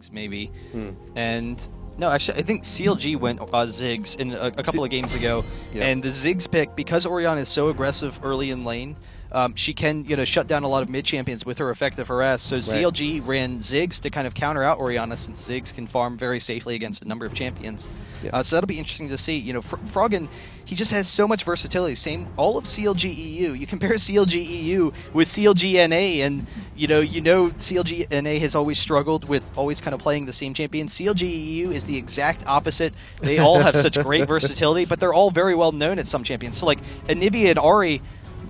Ziggs maybe. And no, actually, I think CLG went Ziggs in a couple of games ago. Yeah. And the Ziggs pick, because Orianna is so aggressive early in lane, she can shut down a lot of mid champions with her effective harass. So CLG ran Ziggs to kind of counter out Orianna, since Ziggs can farm very safely against a number of champions. Yeah. So that'll be interesting to see. Froggen, he just has so much versatility. Same all of CLG.EU. You compare CLG.EU with CLG.NA, and CLG.NA has always struggled with always kind of playing the same champion. CLG.EU is the exact opposite. They all have such great versatility, but they're all very well known at some champions. So like Anivia and Ahri,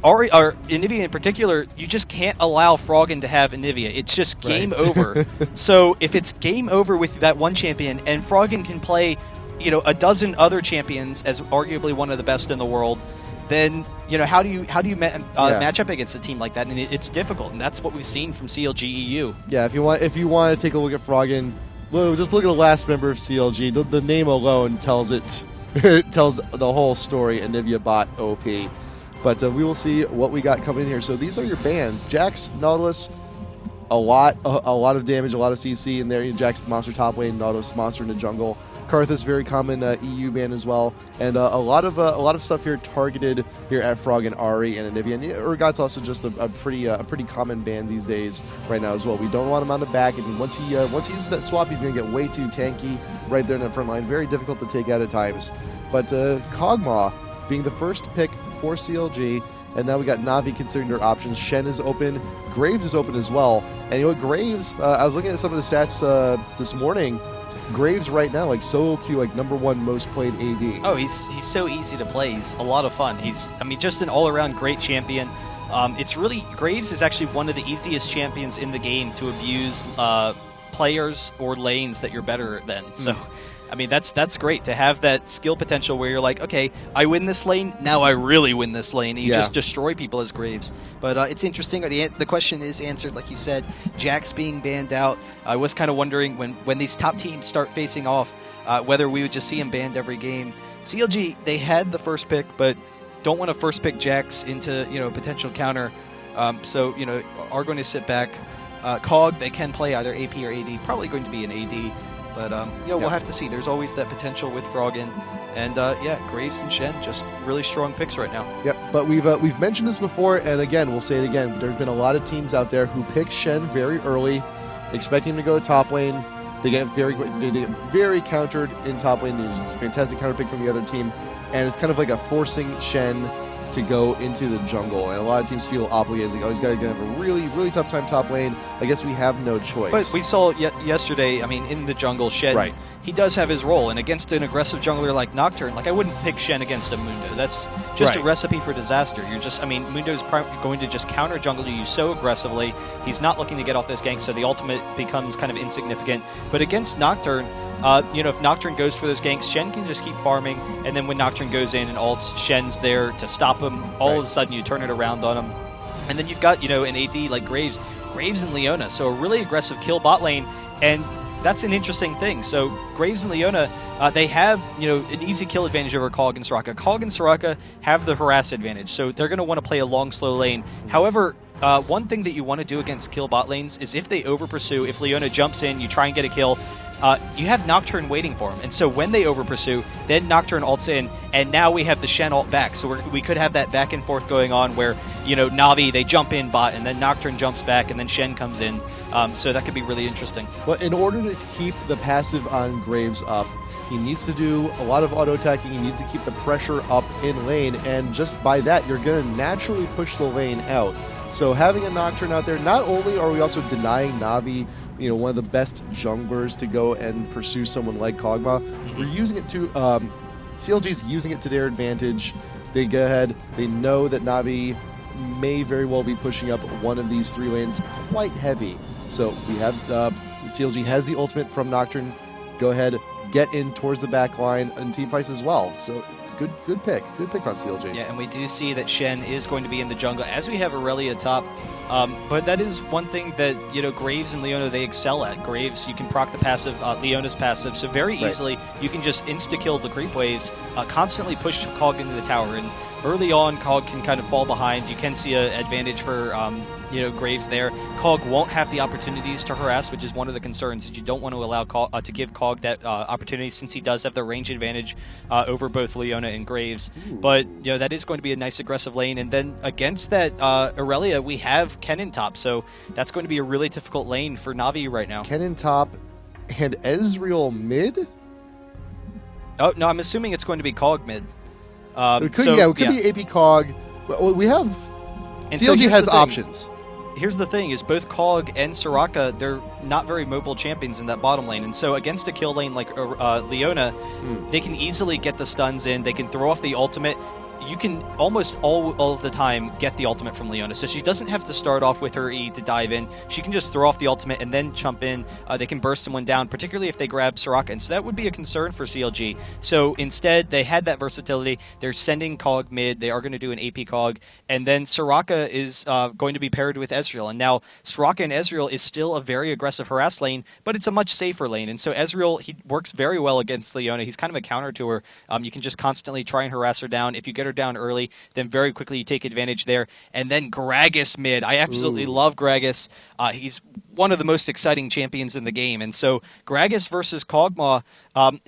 or Anivia in particular, you just can't allow Froggen to have Anivia. It's just game over. So if it's game over with that one champion, and Froggen can play a dozen other champions as arguably one of the best in the world, then how do you match up against a team like that? And it's difficult, and that's what we've seen from CLG.EU. Yeah, if you want to take a look at Froggen, just look at the last member of CLG. The name alone tells it. It tells the whole story. Anivia bot OP. But we will see what we got coming in here. So these are your bans. Jax, Nautilus, a lot of damage, a lot of CC in there. Jax monster top lane, Nautilus monster in the jungle. Karthus, very common EU ban as well, and a lot of stuff here targeted here at Froggen, Ahri, and Anivia. And Urgot's also just a pretty common ban these days right now as well. We don't want him on the back, and once he uses that swap, he's going to get way too tanky right there in the front line. Very difficult to take out at times. But Kog'Maw being the first pick for CLG, and now we got Na'Vi considering their options. Shen is open, Graves is open as well. And Graves, I was looking at some of the stats this morning. Graves right now, like solo queue, like #1 most played AD. Oh, he's so easy to play. He's a lot of fun. He's just an all-around great champion. Graves is actually one of the easiest champions in the game to abuse players or lanes that you're better than. So, that's great to have that skill potential where you're like, okay, I win this lane, now I really win this lane. And you just destroy people as Graves. But it's interesting. The question is answered, like you said. Jax being banned out. I was kind of wondering when these top teams start facing off, whether we would just see him banned every game. CLG, they had the first pick, but don't want to first pick Jax into a potential counter. So are going to sit back. Kog, they can play either AP or AD. Probably going to be an AD. But, we'll have to see. There's always that potential with Froggen. And, Graves and Shen, just really strong picks right now. Yep, but we've mentioned this before, and again, we'll say it again. There's been a lot of teams out there who pick Shen very early, expecting him to go top lane. They get very countered in top lane. There's this fantastic counter pick from the other team, and it's kind of like a forcing Shen to go into the jungle, and a lot of teams feel obligated. Like, he's going to have a really, really tough time top lane. I guess we have no choice. But we saw yesterday, in the jungle, Shen, he does have his role, and against an aggressive jungler like Nocturne, I wouldn't pick Shen against a Mundo. That's just a recipe for disaster. You're just, Mundo's going to just counter jungle you so aggressively. He's not looking to get off those ganks, so the ultimate becomes kind of insignificant. But against Nocturne, if Nocturne goes for those ganks, Shen can just keep farming, and then when Nocturne goes in and ults, Shen's there to stop him. All of a sudden, you turn it around on him. And then you've got, an AD like Graves and Leona, so a really aggressive kill bot lane, and that's an interesting thing. So Graves and Leona, they have, an easy kill advantage over Kog and Soraka. Kog and Soraka have the harass advantage, so they're going to want to play a long, slow lane. However, one thing that you want to do against kill bot lanes is if they over-pursue, if Leona jumps in, you try and get a kill, you have Nocturne waiting for him. And so when they over-pursue, then Nocturne ults in, and now we have the Shen ult back. So we could have that back and forth going on where, Na'Vi, they jump in bot, and then Nocturne jumps back, and then Shen comes in. So that could be really interesting. But in order to keep the passive on Graves up, he needs to do a lot of auto-attacking. He needs to keep the pressure up in lane, and just by that, you're going to naturally push the lane out. So having a Nocturne out there, not only are we also denying Na'Vi one of the best junglers to go and pursue someone like Kog'Maw. We're using it to, CLG's using it to their advantage. They go ahead, they know that Na'Vi may very well be pushing up one of these three lanes quite heavy. So we have, CLG has the ultimate from Nocturne. Go ahead, get in towards the back line and team fights as well. So good pick on CLG. Yeah, and we do see that Shen is going to be in the jungle, as we have Aurelia top. But that is one thing that, Graves and Leona, they excel at. Graves, you can proc the passive, Leona's passive, so very easily you can just insta-kill the creep waves, constantly push Kog into the tower. And, early on, Kog can kind of fall behind. You can see an advantage for Graves there. Kog won't have the opportunities to harass, which is one of the concerns. That you don't want to allow to give Kog that opportunity, since he does have the range advantage over both Leona and Graves. Ooh. But that is going to be a nice aggressive lane. And then against that Aurelia, we have Kennen top, so that's going to be a really difficult lane for Na'Vi right now. Kennen top and Ezreal mid? Oh no, I'm assuming it's going to be Kog mid. It could be AP Kog. Well, we have... And CLG has options. Here's the thing, is both Kog and Soraka, they're not very mobile champions in that bottom lane. And so against a kill lane like Leona, they can easily get the stuns in. They can throw off the ultimate. You can almost all of the time get the ultimate from Leona. So she doesn't have to start off with her E to dive in. She can just throw off the ultimate and then jump in. They can burst someone down, particularly if they grab Soraka. And so that would be a concern for CLG. So instead, they had that versatility. They're sending Kog mid. They are going to do an AP Kog. And then Soraka is going to be paired with Ezreal. And now Soraka and Ezreal is still a very aggressive harass lane, but it's a much safer lane. And so Ezreal, he works very well against Leona. He's kind of a counter to her. You can just constantly try and harass her down. If you get her down early, then very quickly you take advantage there. And then Gragas mid. I absolutely love Gragas. He's one of the most exciting champions in the game. And so Gragas versus Kog'Maw,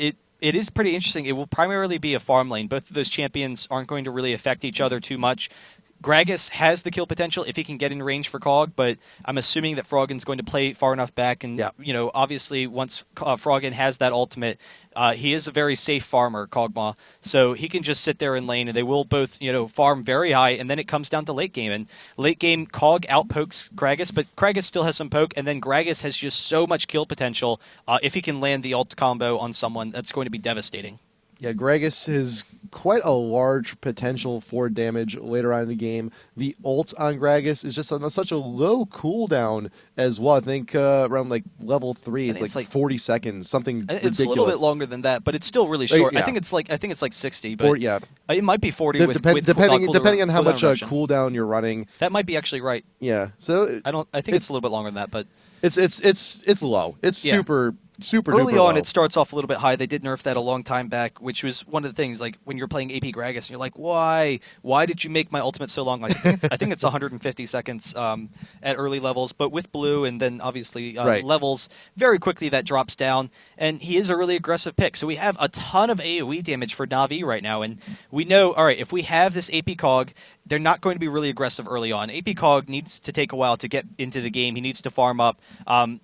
it is pretty interesting. It will primarily be a farm lane. Both of those champions aren't going to really affect each other too much. Gragas has the kill potential if he can get in range for Kog, but I'm assuming that Froggen's going to play far enough back. And, obviously once Froggen has that ultimate, he is a very safe farmer, Kog'Maw. So he can just sit there in lane, and they will both, farm very high, and then it comes down to late game. And late game, Kog outpokes Gragas, but Gragas still has some poke, and then Gragas has just so much kill potential. If he can land the ult combo on someone, that's going to be devastating. Yeah, Gragas has quite a large potential for damage later on in the game. The ult on Gragas is just on such a low cooldown as well. I think around level 3, it's like 40 seconds, something ridiculous. It's a little bit longer than that, but it's still really short. Yeah. I think it's like 60, but it might be 40 depending on how much cooldown you're running. That might be actually right. Yeah, so I think it's a little bit longer than that, but it's low. It's super early on low. It starts off a little bit high. They did nerf that a long time back, which was one of the things, like when you're playing AP Gragas and you're like, why did you make my ultimate so long? I think it's 150 seconds at early levels, but with blue and then obviously levels, very quickly that drops down, and he is a really aggressive pick. So we have a ton of AoE damage for Na'Vi right now, and we know, all right, if we have this AP Kog, they're not going to be really aggressive early on. AP Kog needs to take a while to get into the game. He needs to farm up.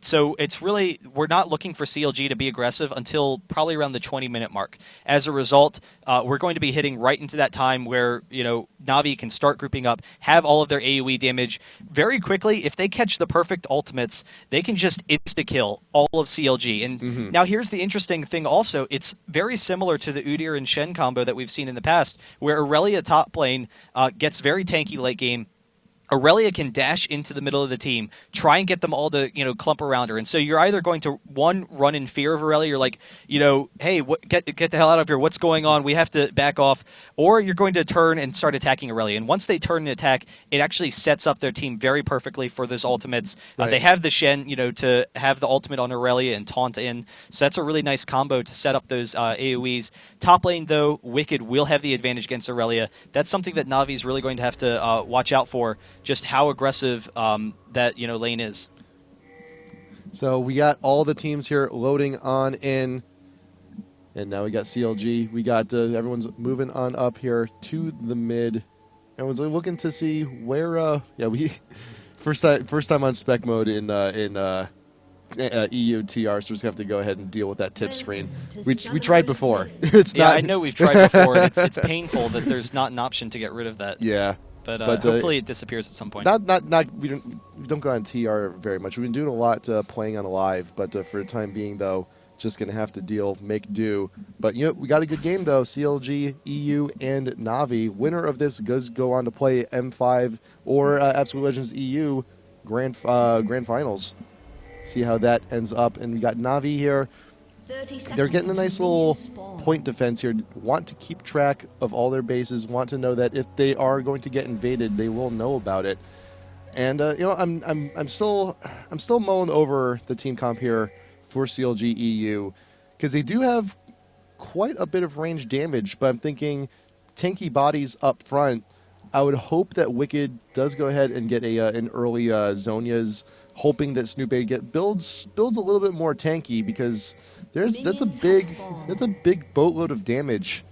So it's really, we're not looking for CLG to be aggressive until probably around the 20-minute mark. As a result, we're going to be hitting right into that time where, Na'Vi can start grouping up, have all of their AoE damage very quickly. If they catch the perfect ultimates, they can just insta-kill all of CLG. And now here's the interesting thing also. It's very similar to the Udyr and Shen combo that we've seen in the past, where Aurelia top lane gets very tanky late game. Aurelia can dash into the middle of the team, try and get them all to, clump around her. And so you're either going to, one, run in fear of Aurelia. You're like, hey, get the hell out of here. What's going on? We have to back off. Or you're going to turn and start attacking Aurelia. And once they turn and attack, it actually sets up their team very perfectly for those ultimates. Right. They have the Shen, to have the ultimate on Aurelia and taunt in. So that's a really nice combo to set up those AoEs. Top lane, though, Wicked will have the advantage against Aurelia. That's something that Na'Vi is really going to have to watch out for. Just how aggressive that lane is. So we got all the teams here loading on in, and now we got CLG. We got everyone's moving on up here to the mid. Everyone's looking to see where. We first time on spec mode in EU TR, so we're just have to go ahead and deal with that tip screen. We tried before. It's not. I know we've tried before. It's painful that there's not an option to get rid of that. Yeah. But hopefully it disappears at some point. We don't go on TR very much. We've been doing a lot playing on live, but for the time being, though, just going to have to make do. But we got a good game, though. CLG, EU, and Na'Vi. Winner of this does go on to play M5 or Absolute Legends EU Grand Finals. See how that ends up. And we got Na'Vi here. They're getting a nice little point defense here. Want to keep track of all their bases. Want to know that if they are going to get invaded, they will know about it. And I'm still mulling over the team comp here for CLG.EU because they do have quite a bit of range damage. But I'm thinking, tanky bodies up front, I would hope that Wicked does go ahead and get an early Zhonya's, hoping that Snoopy builds a little bit more tanky, because that's a big boatload of damage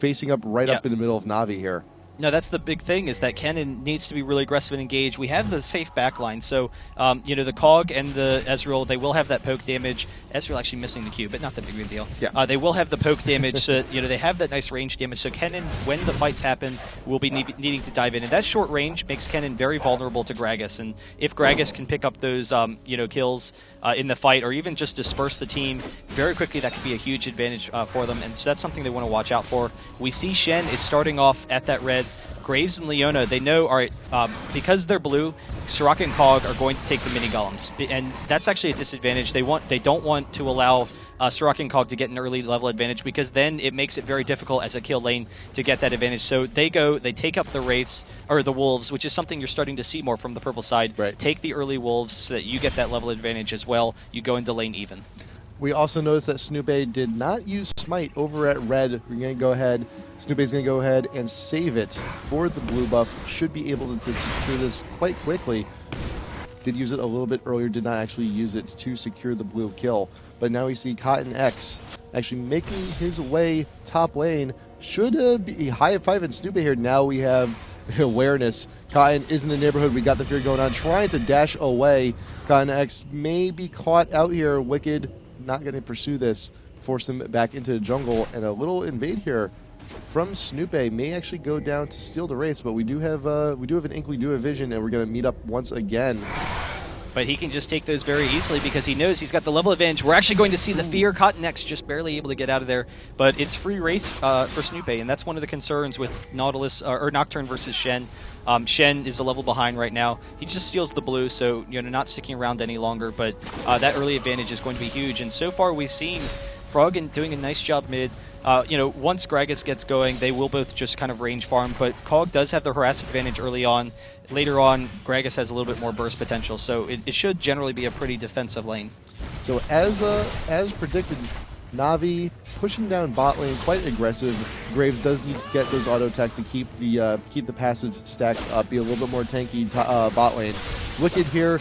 facing up up in the middle of Na'Vi here. No, that's the big thing, is that Kennen needs to be really aggressive and engaged. We have the safe backline, so the Kog and the Ezreal, they will have that poke damage. Ezreal actually missing the Q, but not that big of a deal. Yeah. They will have the poke damage, so they have that nice range damage. So Kennen, when the fights happen, will be needing to dive in, and that short range makes Kennen very vulnerable to Gragas. And if Gragas can pick up those kills in the fight, or even just disperse the team very quickly, that could be a huge advantage for them. And so that's something they want to watch out for. We see Shen is starting off at that red. Graves and Leona, they know, all right, because they're blue, Soraka and Kog are going to take the mini golems, and that's actually a disadvantage. They don't want to allow Soraka and Kog to get an early level advantage, because then it makes it very difficult as a kill lane to get that advantage. So they take up the wraiths, or the wolves, which is something you're starting to see more from the purple side. Right. Take the early wolves so that you get that level advantage as well. You go into lane even. We also noticed that Snoopy did not use Smite over at red. We're going to go ahead. Snoopy's going to go ahead and save it for the blue buff. Should be able to secure this quite quickly. Did use it a little bit earlier, did not actually use it to secure the blue kill. But now we see Cotton X actually making his way top lane. Should be high at 5 in Snoopy here. Now we have awareness. Cotton is in the neighborhood. We got the fear going on, trying to dash away. Cotton X may be caught out here. Wicked not going to pursue this, force him back into the jungle, and a little invade here from Snoopy may actually go down to steal the race. But we do have an inkling, do have vision, and we're going to meet up once again. But he can just take those very easily because he knows he's got the level advantage. We're actually going to see the fear. Cotton X just barely able to get out of there. But it's free race for Snoopy, and that's one of the concerns with Nautilus or Nocturne versus Shen. Shen is a level behind right now. He just steals the blue, so not sticking around any longer. But that early advantage is going to be huge. And so far we've seen Froggen doing a nice job mid. Once Gragas gets going, they will both just kind of range farm. But Kog does have the harass advantage early on. Later on, Gragas has a little bit more burst potential, so it should generally be a pretty defensive lane. So as predicted, Na'Vi pushing down bot lane, quite aggressive. Graves does need to get those auto attacks to keep the passive stacks up, be a little bit more tanky bot lane. Wicked here,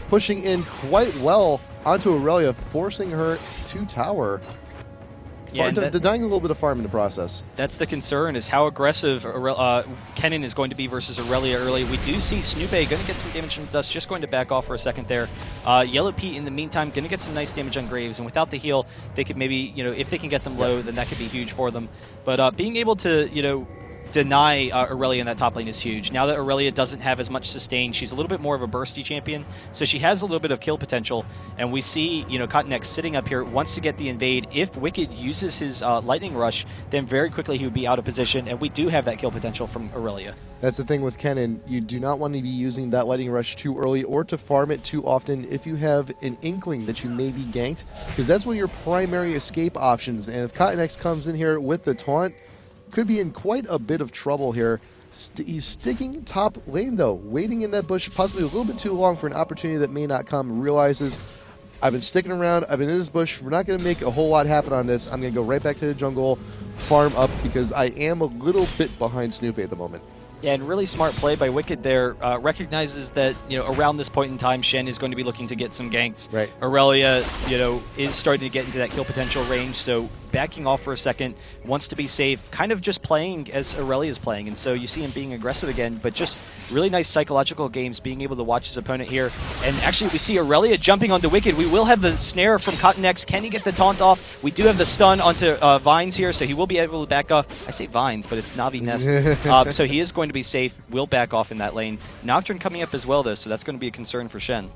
pushing in quite well onto Aurelia, forcing her to tower. Yeah, denying a little bit of farm in the process. That's the concern, is how aggressive Kennen is going to be versus Aurelia early. We do see Snoopy going to get some damage from Dust, just going to back off for a second there. Yellow Pete, in the meantime, going to get some nice damage on Graves, and without the heal, they could maybe, if they can get them low, then that could be huge for them. But being able to, deny Aurelia in that top lane is huge. Now that Aurelia doesn't have as much sustain, she's a little bit more of a bursty champion, so she has a little bit of kill potential, and we see, Cotton X sitting up here, wants to get the invade. If Wicked uses his Lightning Rush, then very quickly he would be out of position, and we do have that kill potential from Aurelia. That's the thing with Kennen. You do not want to be using that Lightning Rush too early or to farm it too often if you have an inkling that you may be ganked, because that's one of your primary escape options. And if Cotton X comes in here with the taunt, could be in quite a bit of trouble here. He's sticking top lane, though, waiting in that bush possibly a little bit too long for an opportunity that may not come. Realizes, I've been sticking around, I've been in this bush, we're not going to make a whole lot happen on this. I'm going to go right back to the jungle, farm up, because I am a little bit behind Snoopy at the moment. Yeah, and really smart play by Wicked there. Recognizes that, around this point in time, Shen is going to be looking to get some ganks. Right. Aurelia, is starting to get into that kill potential range, so backing off for a second, wants to be safe, kind of just playing as Aurelia is playing, and so you see him being aggressive again, but just really nice psychological games, being able to watch his opponent here. And actually, we see Aurelia jumping onto Wicked. We will have the snare from Cotton X. Can he get the taunt off? We do have the stun onto Vines here, so he will be able to back off. I say Vines, but it's Na'Vi Nest. So he is going to be safe, will back off in that lane. Nocturne coming up as well, though, so that's going to be a concern for Shen.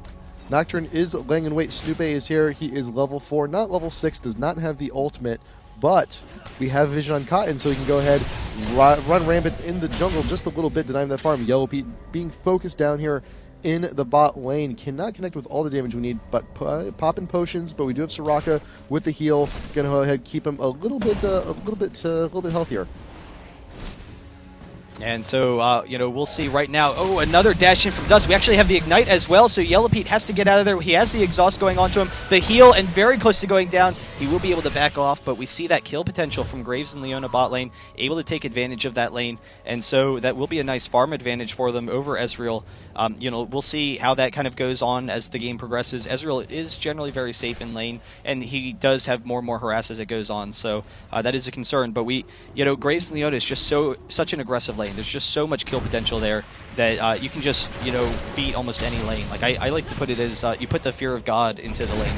Nocturne is laying in wait. Snoopy is here. He is level 4, not level 6, does not have the ultimate, but we have vision on Cotton, so he can go ahead, run rampant in the jungle just a little bit, denying that farm. Yellow Pete being focused down here in the bot lane. Cannot connect with all the damage we need, but popping potions, but we do have Soraka with the heal. Gonna go ahead, keep him a little bit healthier. And so, you know, we'll see right now. Oh, another dash in from Dust. We actually have the Ignite as well, so Yellow Pete has to get out of there. He has the Exhaust going onto him, the heal, and very close to going down. He will be able to back off, but we see that kill potential from Graves and Leona bot lane, able to take advantage of that lane, and so that will be a nice farm advantage for them over Ezreal. You know, we'll see how that kind of goes on as the game progresses. Ezreal is generally very safe in lane, and he does have more and more harass as it goes on, so that is a concern. But you know, Graves and Leona is just such an aggressive lane. There's just so much kill potential there that you can just, you know, beat almost any lane. Like I like to put it as you put the fear of God into the lane.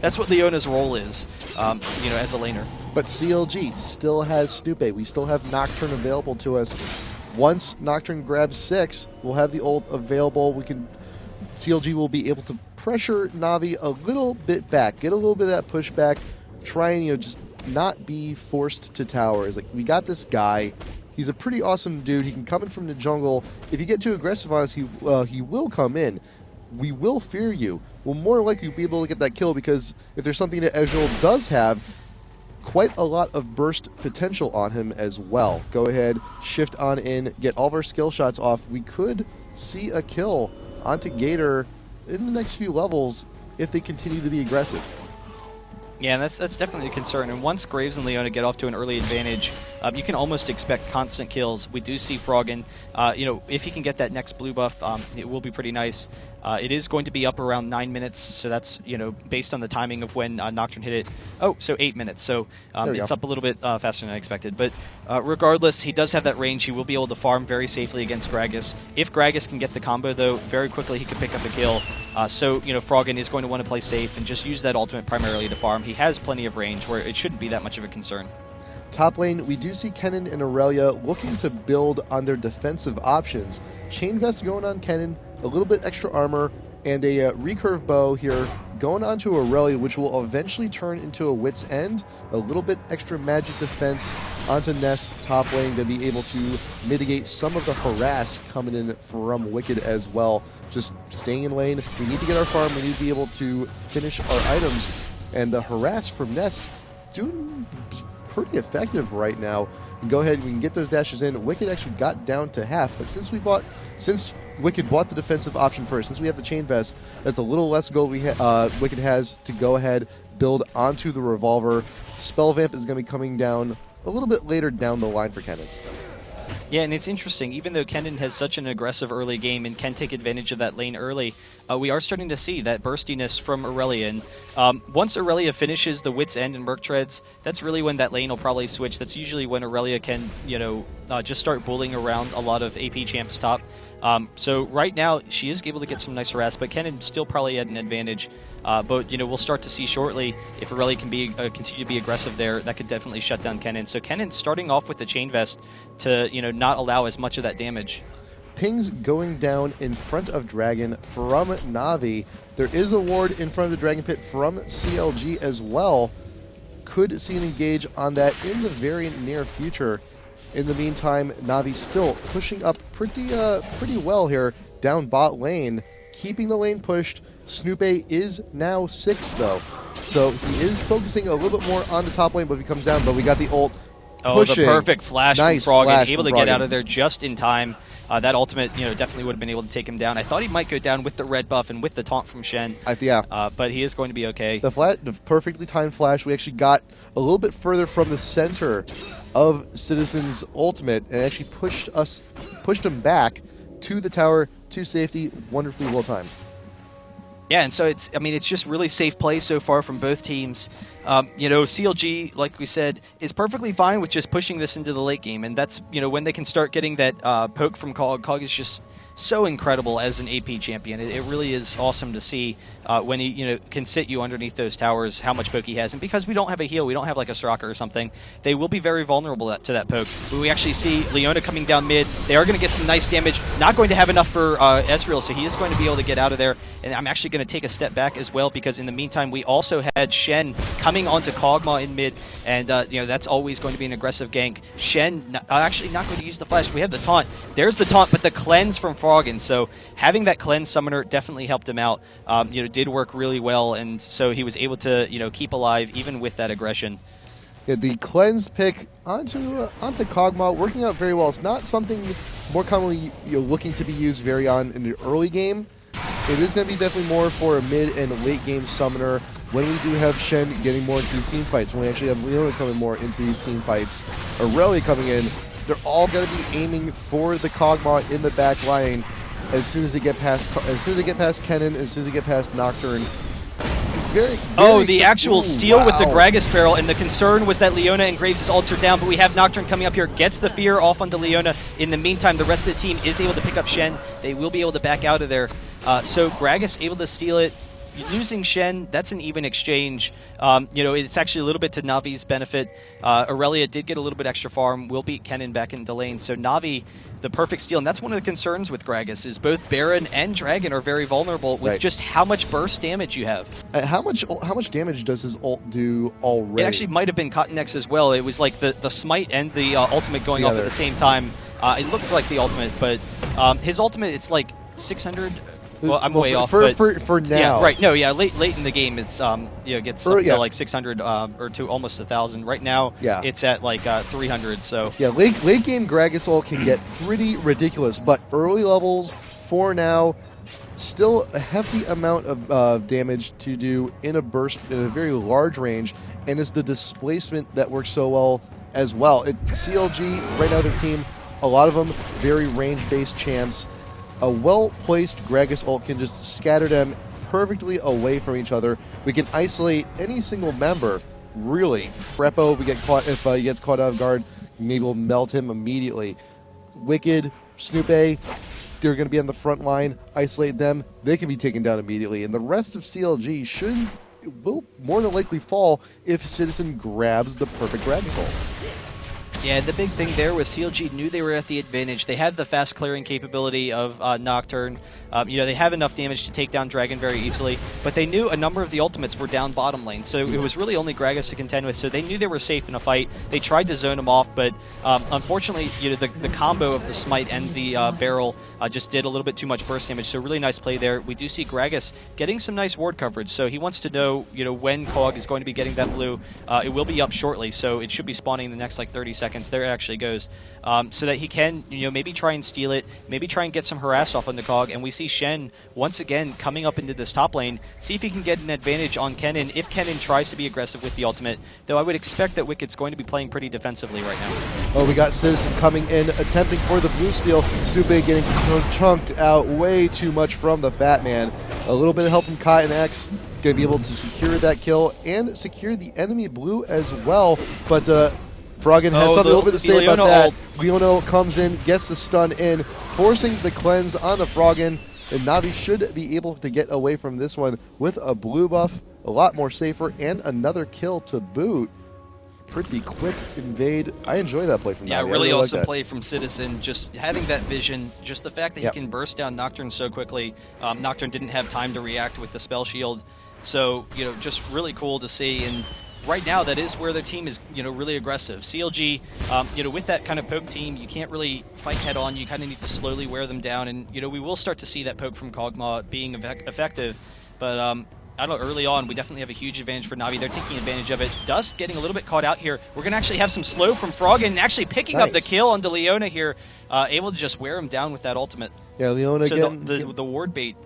That's what Leona's role is, you know, as a laner. But CLG still has Snoop. We still have Nocturne available to us. Once Nocturne grabs 6, we'll have the ult available. CLG will be able to pressure Na'Vi a little bit back, get a little bit of that pushback, try and, you know, just not be forced to towers. Like, we got this guy. He's a pretty awesome dude. He can come in from the jungle. If you get too aggressive on us, he will come in. We will fear you. We'll more likely be able to get that kill because if there's something that Ezreal does have, quite a lot of burst potential on him as well. Go ahead, shift on in, get all of our skill shots off. We could see a kill onto Gator in the next few levels if they continue to be aggressive. Yeah, and that's definitely a concern. And once Graves and Leona get off to an early advantage, you can almost expect constant kills. We do see Froggen. You know, if he can get that next blue buff, it will be pretty nice. It is going to be up around 9 minutes, so that's, you know, based on the timing of when Nocturne hit it. Oh, so 8 minutes. So it's up a little bit faster than I expected. But regardless, he does have that range. He will be able to farm very safely against Gragas. If Gragas can get the combo, though, very quickly he can pick up a kill. So, you know, Froggen is going to want to play safe and just use that ultimate primarily to farm. He has plenty of range where it shouldn't be that much of a concern. Top lane, we do see Kennen and Aurelia looking to build on their defensive options. Chain Vest going on Kennen, a little bit extra armor, and a recurve bow here going on to Aurelia, which will eventually turn into a Wit's End. A little bit extra magic defense onto Ness top lane to be able to mitigate some of the harass coming in from Wicked as well. Just staying in lane, we need to get our farm, we need to be able to finish our items, and the harass from Ness doing pretty effective right now. And go ahead, we can get those dashes in. Wicked actually got down to half, but since Wicked bought the defensive option first, since we have the Chain Vest, that's a little less gold Wicked has to go ahead, build onto the Revolver. Spell Vamp is going to be coming down a little bit later down the line for Kennen. Yeah, and it's interesting, even though Kennen has such an aggressive early game and can take advantage of that lane early, we are starting to see that burstiness from Aurelia. And once Aurelia finishes the Wit's End and Merc Treads, that's really when that lane will probably switch. That's usually when Aurelia can, you know, just start bullying around a lot of AP champs top. So right now, she is able to get some nice harass, but Kennen still probably had an advantage. But, you know, we'll start to see shortly if Aurelia can be continue to be aggressive there. That could definitely shut down Kennen. So Kennen starting off with the Chain Vest to, you know, not allow as much of that damage. Pings going down in front of Dragon from Na'Vi. There is a ward in front of the Dragon Pit from CLG as well. Could see an engage on that in the very near future. In the meantime, Na'Vi still pushing up pretty well here down bot lane, keeping the lane pushed. Snoopé is now 6 though, so he is focusing a little bit more on the top lane, but he comes down. But we got the ult. Oh, pushing. The perfect flash Nice from Froggen, flash able from to get Froggen. out of there just in time. That ultimate, you know, definitely would have been able to take him down. I thought he might go down with the red buff and with the taunt from Shen. Yeah. But he is going to be okay. The perfectly timed flash. We actually got a little bit further from the center of Citizen's ultimate and actually pushed him back to the tower to safety. Wonderfully well timed. Yeah, and so it's just really safe play so far from both teams. You know, CLG, like we said, is perfectly fine with just pushing this into the late game, and that's, you know, when they can start getting that poke from Kog. Kog is just so incredible as an AP champion. It really is awesome to see when he, you know, can sit you underneath those towers, how much poke he has. And because we don't have a heal, we don't have like a Soraka or something, they will be very vulnerable to that poke. But we actually see Leona coming down mid. They are going to get some nice damage. Not going to have enough for Ezreal, so he is going to be able to get out of there. And I'm actually going to take a step back as well, because in the meantime, we also had Shen coming onto Kog'Maw in mid, and you know, that's always going to be an aggressive gank. Shen actually not going to use the flash. We have the taunt. There's the taunt, but the cleanse from Froggen. So having that cleanse summoner definitely helped him out. You know, did work really well, and so he was able to, you know, keep alive even with that aggression. Yeah, the cleanse pick onto Kog'Maw, working out very well. It's not something more commonly looking to be used very on in the early game. It is going to be definitely more for a mid and late game summoner when we do have Shen getting more into these team fights. When we actually have Leona coming more into these team fights, Aurelia coming in, they're all going to be aiming for the Kog'Maw in the back line as soon as they get past Kennen, as soon as they get past Nocturne. Oh, the actual steal with the Gragas barrel, and the concern was that Leona and Graves' ults are down, but we have Nocturne coming up here, gets the fear off onto Leona. In the meantime, the rest of the team is able to pick up Shen. They will be able to back out of there. So Gragas able to steal it. Losing Shen, that's an even exchange. It's actually a little bit to Navi's benefit. Aurelia did get a little bit extra farm, will beat Kennen back into lane. So Navi, the perfect steal, and that's one of the concerns with Gragas, is both Baron and Dragon are very vulnerable with just how much burst damage you have. How much damage does his ult do already? It actually might have been Cottonex as well. It was like the smite and the ultimate going off at the same time. It looked like the ultimate, but his ultimate, it's like 600... Well, I'm way off. For now. Yeah, right. No, yeah, late in the game, it's gets up to like 600 or to almost 1,000. Right now, it's at like 300. So yeah, late game Gragas ult can get pretty ridiculous, but early levels for now, still a hefty amount of damage to do in a burst in a very large range, and it's the displacement that works so well as well. CLG right now, their team, a lot of them very range-based champs. A well-placed Gragas ult can just scatter them perfectly away from each other. We can isolate any single member, really. Repo, if he gets caught off guard, maybe we'll melt him immediately. Wicked, Snoopé, they're going to be on the front line. Isolate them, they can be taken down immediately. And the rest of CLG will more than likely fall if Citizen grabs the perfect Gragas ult. Yeah, the big thing there was CLG knew they were at the advantage. They have the fast clearing capability of Nocturne. They have enough damage to take down Dragon very easily, but they knew a number of the ultimates were down bottom lane, so it was really only Gragas to contend with, so they knew they were safe in a fight. They tried to zone him off, but unfortunately, the combo of the smite and the barrel just did a little bit too much burst damage, so really nice play there. We do see Gragas getting some nice ward coverage, so he wants to know, when Kog is going to be getting that blue. It will be up shortly, so it should be spawning in the next, 30 seconds. There it actually goes. So that he can, maybe try and steal it, maybe try and get some harass off on the Kog, and we see Shen once again coming up into this top lane, see if he can get an advantage on Kennen if Kennen tries to be aggressive with the ultimate, though I would expect that Wicked's going to be playing pretty defensively right now. Oh, we got Citizen coming in, attempting for the blue steal. Sube getting chunked out way too much from the Fat Man. A little bit of help from Kai and X, going to be able to secure that kill and secure the enemy blue as well, but Froggen has something a little bit to say about that. Leona comes in, gets the stun in, forcing the cleanse on the Froggen, and Navi should be able to get away from this one with a blue buff, a lot more safer, and another kill to boot. Pretty quick invade. I enjoy that play from Navi. Yeah, really awesome play from Citizen. Just having that vision, just the fact that he can burst down Nocturne so quickly. Nocturne didn't have time to react with the spell shield, so just really cool to see. And right now, that is where their team is, really aggressive. CLG, with that kind of poke team, you can't really fight head-on. You kind of need to slowly wear them down, and, we will start to see that poke from Kog'Maw being effective. But, I don't know, early on, we definitely have a huge advantage for Navi. They're taking advantage of it. Dust getting a little bit caught out here. We're going to actually have some slow from Froggen, actually picking up the kill onto Leona here, able to just wear him down with that ultimate. Yeah, Leona again. The ward bait.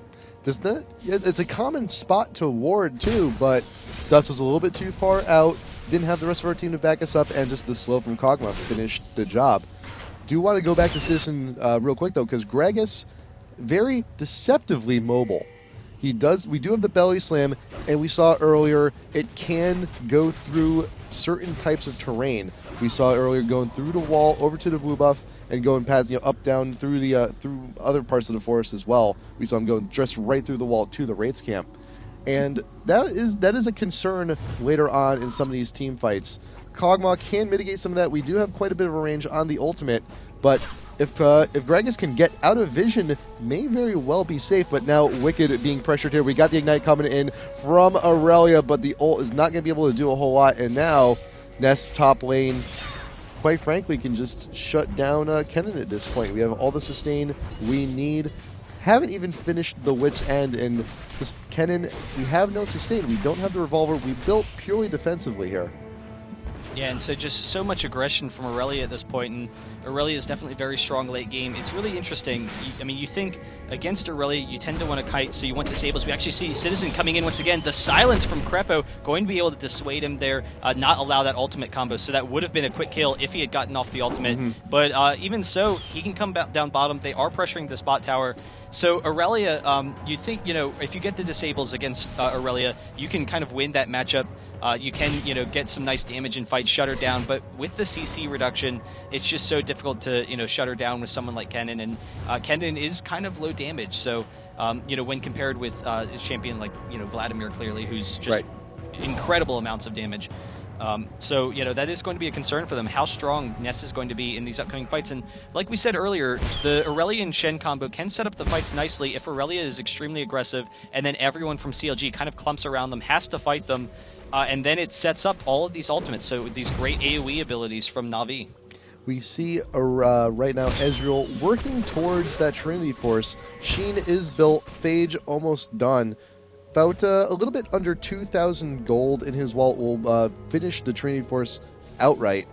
It's a common spot to ward too, but Dust was a little bit too far out, didn't have the rest of our team to back us up, and just the slow from Kog'Maw finished the job. Do want to go back to Citizen real quick though, because Gragas, very deceptively mobile. We do have the belly slam, and we saw earlier it can go through certain types of terrain. We saw earlier going through the wall over to the blue buff, and going past, up, down through the through other parts of the forest as well. We saw him going just right through the wall to the Wraiths camp, and that is a concern later on in some of these team fights. Kog'Maw can mitigate some of that. We do have quite a bit of a range on the ultimate, but if Gragas can get out of vision, may very well be safe. But now Wicked being pressured here. We got the Ignite coming in from Aurelia, but the ult is not going to be able to do a whole lot. And now Nest top lane, quite frankly, can just shut down Kennen at this point. We have all the sustain we need. Haven't even finished the Wit's End, and this Kennen, we have no sustain. We don't have the revolver. We built purely defensively here. Yeah, and so just so much aggression from Aurelia at this point, and Aurelia is definitely very strong late game. It's really interesting. I mean, you think against Aurelia, you tend to want to kite, so you want disables. We actually see Citizen coming in once again. The silence from Crepo going to be able to dissuade him there, not allow that ultimate combo. So that would have been a quick kill if he had gotten off the ultimate. But even so, he can come down bottom. They are pressuring the spot tower. So Aurelia, you think, if you get the disables against Aurelia, you can kind of win that matchup. You can, get some nice damage and fight, shut her down. But with the CC reduction, it's just so difficult to, shut her down with someone like Kennen. And Kennen is kind of low damage. So, when compared with a champion like, Vladimir, clearly, who's just incredible amounts of damage. So, that is going to be a concern for them, how strong Ness is going to be in these upcoming fights. And like we said earlier, the Aurelia and Shen combo can set up the fights nicely if Aurelia is extremely aggressive, and then everyone from CLG kind of clumps around them, has to fight them, and then it sets up all of these ultimates, so these great AoE abilities from Na'Vi. We see right now Ezreal working towards that Trinity Force. Sheen is built, Phage almost done. About a little bit under 2,000 gold in his wallet will finish the Trinity Force outright.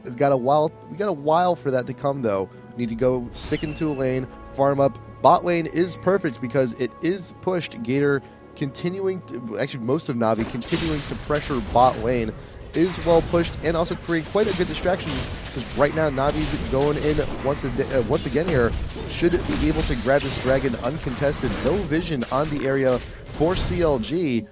We got a while for that to come, though. Need to go stick into a lane, farm up. Bot lane is perfect because it is pushed. Gator continuing to, actually most of Na'Vi continuing to pressure bot lane is well pushed and also creating quite a good distraction because right now Navi's going in once again here. Should be able to grab this dragon uncontested. No vision on the area for CLG.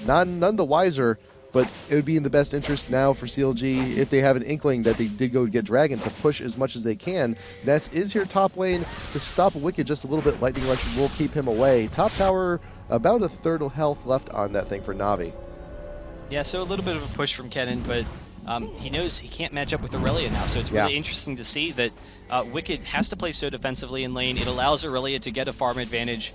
None the wiser, but it would be in the best interest now for CLG if they have an inkling that they did go get dragon to push as much as they can. Ness is here top lane to stop Wicked just a little bit. Lightning Rush will keep him away. Top tower, about a third of health left on that thing for Na'Vi. Yeah, so a little bit of a push from Kennen, but he knows he can't match up with Aurelia now, so it's really interesting to see that Wicked has to play so defensively in lane. It allows Aurelia to get a farm advantage,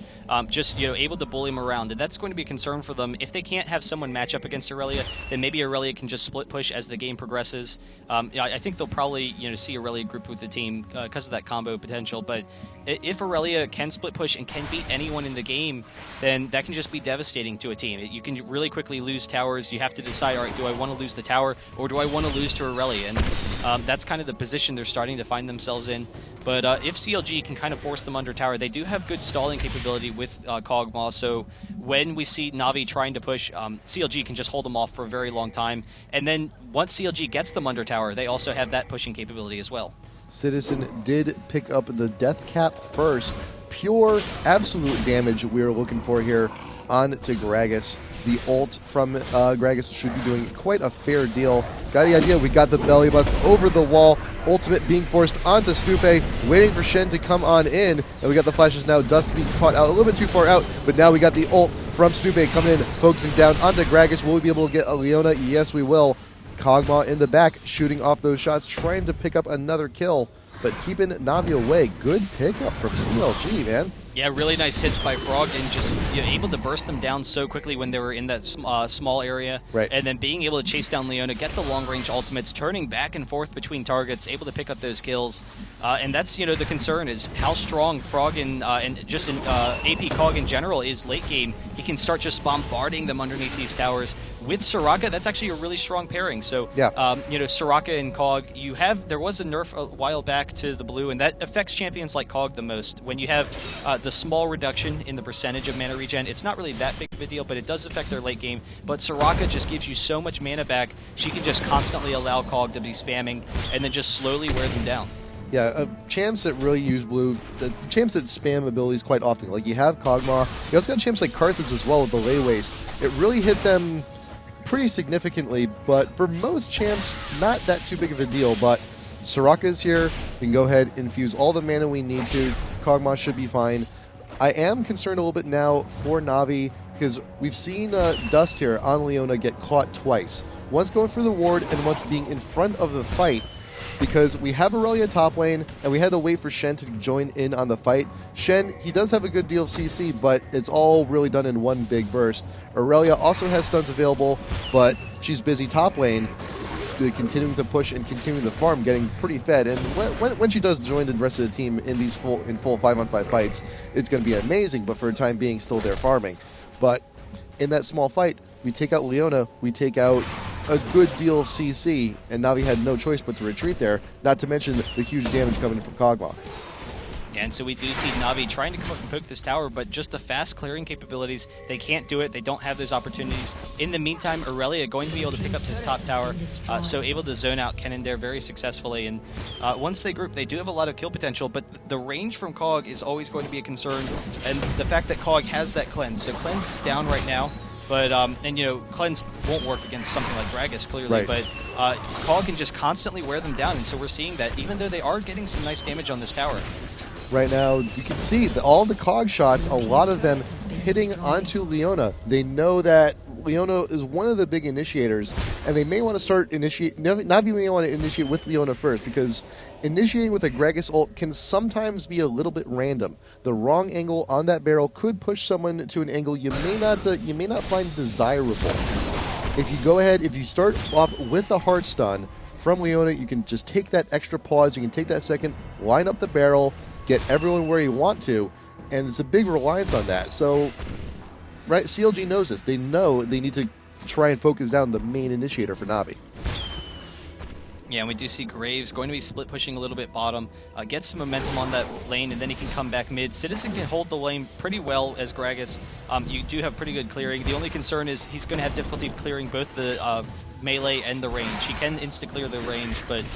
just able to bully him around, and that's going to be a concern for them. If they can't have someone match up against Aurelia, then maybe Aurelia can just split push as the game progresses. I think they'll probably see Aurelia group with the team because of that combo potential, but if Aurelia can split push and can beat anyone in the game, then that can just be devastating to a team. You can really quickly lose towers. You have to decide, all right, do I want to lose the tower or do I want to lose to Aurelia? And that's kind of the position they're starting to find themselves in. But if CLG can kind of force them under tower, they do have good stalling capability with Kog'Maw, so when we see Na'Vi trying to push, CLG can just hold them off for a very long time. And then once CLG gets them under tower, they also have that pushing capability as well. Citizen did pick up the death cap first. Pure, absolute damage we are looking for here on to Gragas. The ult from Gragas should be doing quite a fair deal. Got the idea, we got the belly bust over the wall. Ultimate being forced onto Stupe, waiting for Shen to come on in. And we got the flashes now. Dust being caught out a little bit too far out, but now we got the ult from Stupe coming in, focusing down onto Gragas. Will we be able to get a Leona? Yes, we will. Kog'Maw in the back, shooting off those shots, trying to pick up another kill, but keeping Na'Vi away. Good pickup from CLG, man. Yeah, really nice hits by Frog, and just able to burst them down so quickly when they were in that small area. Right. And then being able to chase down Leona, get the long-range ultimates, turning back and forth between targets, able to pick up those kills. And that's, the concern is how strong Frog and just AP Cog in general is late game. He can start just bombarding them underneath these towers. With Soraka, that's actually a really strong pairing. So, Soraka and Cog, there was a nerf a while back to the blue, and that affects champions like Cog the most. When you have the small reduction in the percentage of mana regen, it's not really that big of a deal, but it does affect their late game. But Soraka just gives you so much mana back, she can just constantly allow Cog to be spamming and then just slowly wear them down. Yeah, champs that really use blue, the champs that spam abilities quite often, like you have Kog'Maw, you also got champs like Carthage as well with the Lay Waste. It really hit them pretty significantly, but for most champs, not that too big of a deal. But Soraka is here, we can go ahead, infuse all the mana we need to. Kog'Maw should be fine. I am concerned a little bit now for Na'Vi, because we've seen Dust here on Leona get caught twice. Once going for the ward, and once being in front of the fight, because we have Aurelia top lane, and we had to wait for Shen to join in on the fight. Shen, he does have a good deal of CC, but it's all really done in one big burst. Aurelia also has stuns available, but she's busy top lane, continuing to push and continuing the farm, getting pretty fed. And when she does join the rest of the team in these full 5-on-5 fights, it's going to be amazing, but for the time being, still there farming. But in that small fight, we take out Leona, we take out a good deal of CC, and Navi had no choice but to retreat there, not to mention the huge damage coming from Kog'Maw. Yeah, and so we do see Navi trying to come up and poke this tower, but just the fast clearing capabilities, they can't do it. They don't have those opportunities. In the meantime, Aurelia going to be able to pick up his top tower, so able to zone out Kennen there very successfully. And once they group, they do have a lot of kill potential, but the range from Kog is always going to be a concern. And the fact that Kog has that cleanse, so cleanse is down right now. But, and you know, cleanse won't work against something like Gragas, clearly, right. But Kog can just constantly wear them down, and so we're seeing that even though they are getting some nice damage on this tower. Right now, you can see that all the Kog shots, a lot of them hitting onto Leona. They know that Leona is one of the big initiators, and they may want to start Navi may want to initiate with Leona first, because initiating with a Gragas ult can sometimes be a little bit random. The wrong angle on that barrel could push someone to an angle you may not find desirable. If you go ahead, if you start off with a hard stun from Leona, you can just take that extra pause, you can take that second, line up the barrel, get everyone where you want to, and it's a big reliance on that. So, right, CLG knows this. They know they need to try and focus down the main initiator for Navi. Yeah, and we do see Graves going to be split pushing a little bit bottom, get some momentum on that lane, and then he can come back mid. Citizen can hold the lane pretty well as Gragas. You do have pretty good clearing. The only concern is he's going to have difficulty clearing both the melee and the range. He can insta-clear the range, but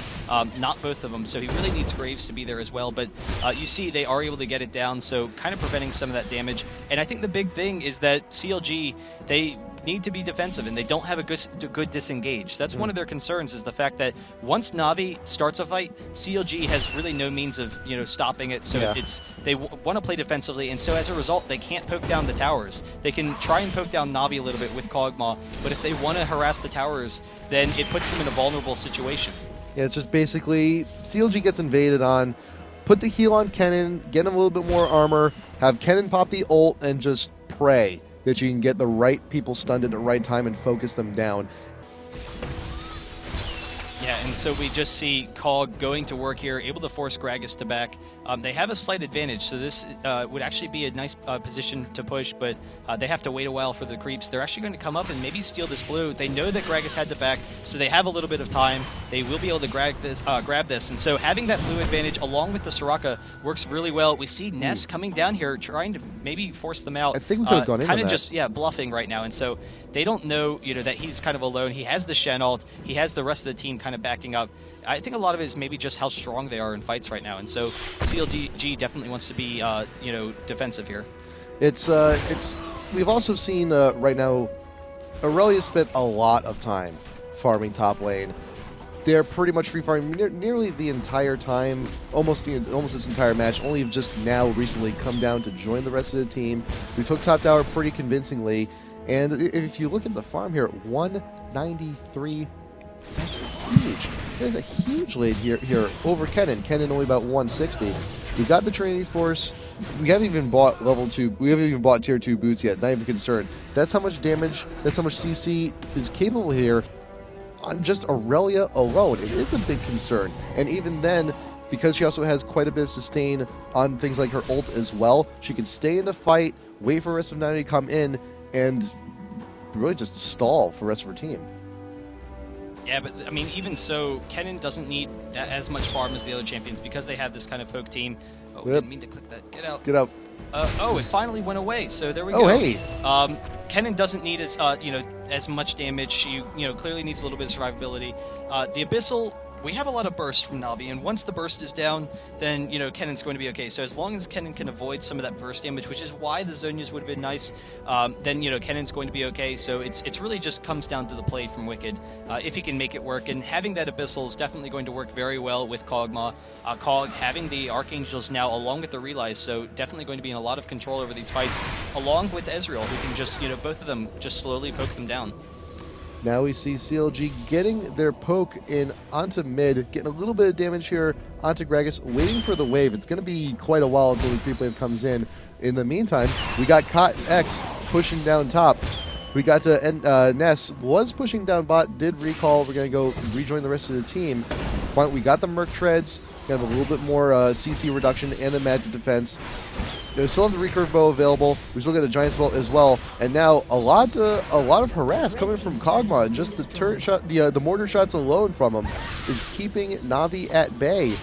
not both of them, so he really needs Graves to be there as well. But you see they are able to get it down, so kind of preventing some of that damage. And I think the big thing is that CLG, they need to be defensive, and they don't have a good disengage. That's one of their concerns, is the fact that once Navi starts a fight, CLG has really no means of stopping it. So they want to play defensively, and so as a result, they can't poke down the towers. They can try and poke down Navi a little bit with Kog'Maw, but if they want to harass the towers, then it puts them in a vulnerable situation. Yeah, it's just basically CLG gets invaded on. Put the heal on Kennen, get him a little bit more armor, have Kennen pop the ult, and just pray that you can get the right people stunned at the right time and focus them down. Yeah, and so we just see Kog going to work here, able to force Gragas to back. They have a slight advantage, so this would actually be a nice position to push, but they have to wait a while for the creeps. They're actually going to come up and maybe steal this blue. They know that Gragas had to back, so they have a little bit of time. They will be able to grab this, and so having that blue advantage along with the Soraka works really well. We see Ness coming down here, trying to maybe force them out. I think we could have gone into that. Kind of just, bluffing right now, and so they don't know, that he's kind of alone. He has the Shen ult. He has the rest of the team kind of backing up. I think a lot of it is maybe just how strong they are in fights right now, and so CLG definitely wants to be, defensive here. We've also seen right now, Aurelia spent a lot of time farming top lane. They're pretty much free farming nearly the entire time, almost this entire match. Only have just now recently come down to join the rest of the team. We took top tower pretty convincingly, and if you look at the farm here, 193. That's huge. There's a huge lead here over Kennen. Kennen only about 160. We got the Trinity Force. We haven't even bought level 2. We haven't even bought tier 2 boots yet. Not even concerned. That's how much damage, that's how much CC is capable here on just Aurelia alone. It is a big concern. And even then, because she also has quite a bit of sustain on things like her ult as well, she can stay in the fight, wait for the rest of Navi to come in, and really just stall for the rest of her team. Yeah, but I mean, even so, Kennen doesn't need as much farm as the other champions because they have this kind of poke team. Oh, didn't mean to click that. Get out. Get out. It finally went away. So there we go. Oh, hey. Kennen doesn't need as much damage. She clearly needs a little bit of survivability. The Abyssal, we have a lot of burst from Navi, and once the burst is down, then Kennen's going to be okay. So as long as Kennen can avoid some of that burst damage, which is why the Zhonya's would have been nice, then Kennen's going to be okay. So it's really just comes down to the play from Wicked, if he can make it work. And having that Abyssal is definitely going to work very well with Kog'Maw. Kog having the Archangels now along with the Relays, so definitely going to be in a lot of control over these fights, along with Ezreal, who can just both of them just slowly poke them down. Now we see CLG getting their poke in onto mid, getting a little bit of damage here onto Gragas, waiting for the wave. It's going to be quite a while until the creep wave comes in. In the meantime, we got Cotton X pushing down top. We got to Ness was pushing down bot, did recall. We're going to go rejoin the rest of the team. We got the Merc Treads, we have a little bit more CC reduction and the magic defense. They still have the recurve bow available. We still get a giant spell as well, and now a lot of harass coming from Kog'Maw, and just the turret shot, the mortar shots alone from him is keeping Na'Vi at bay.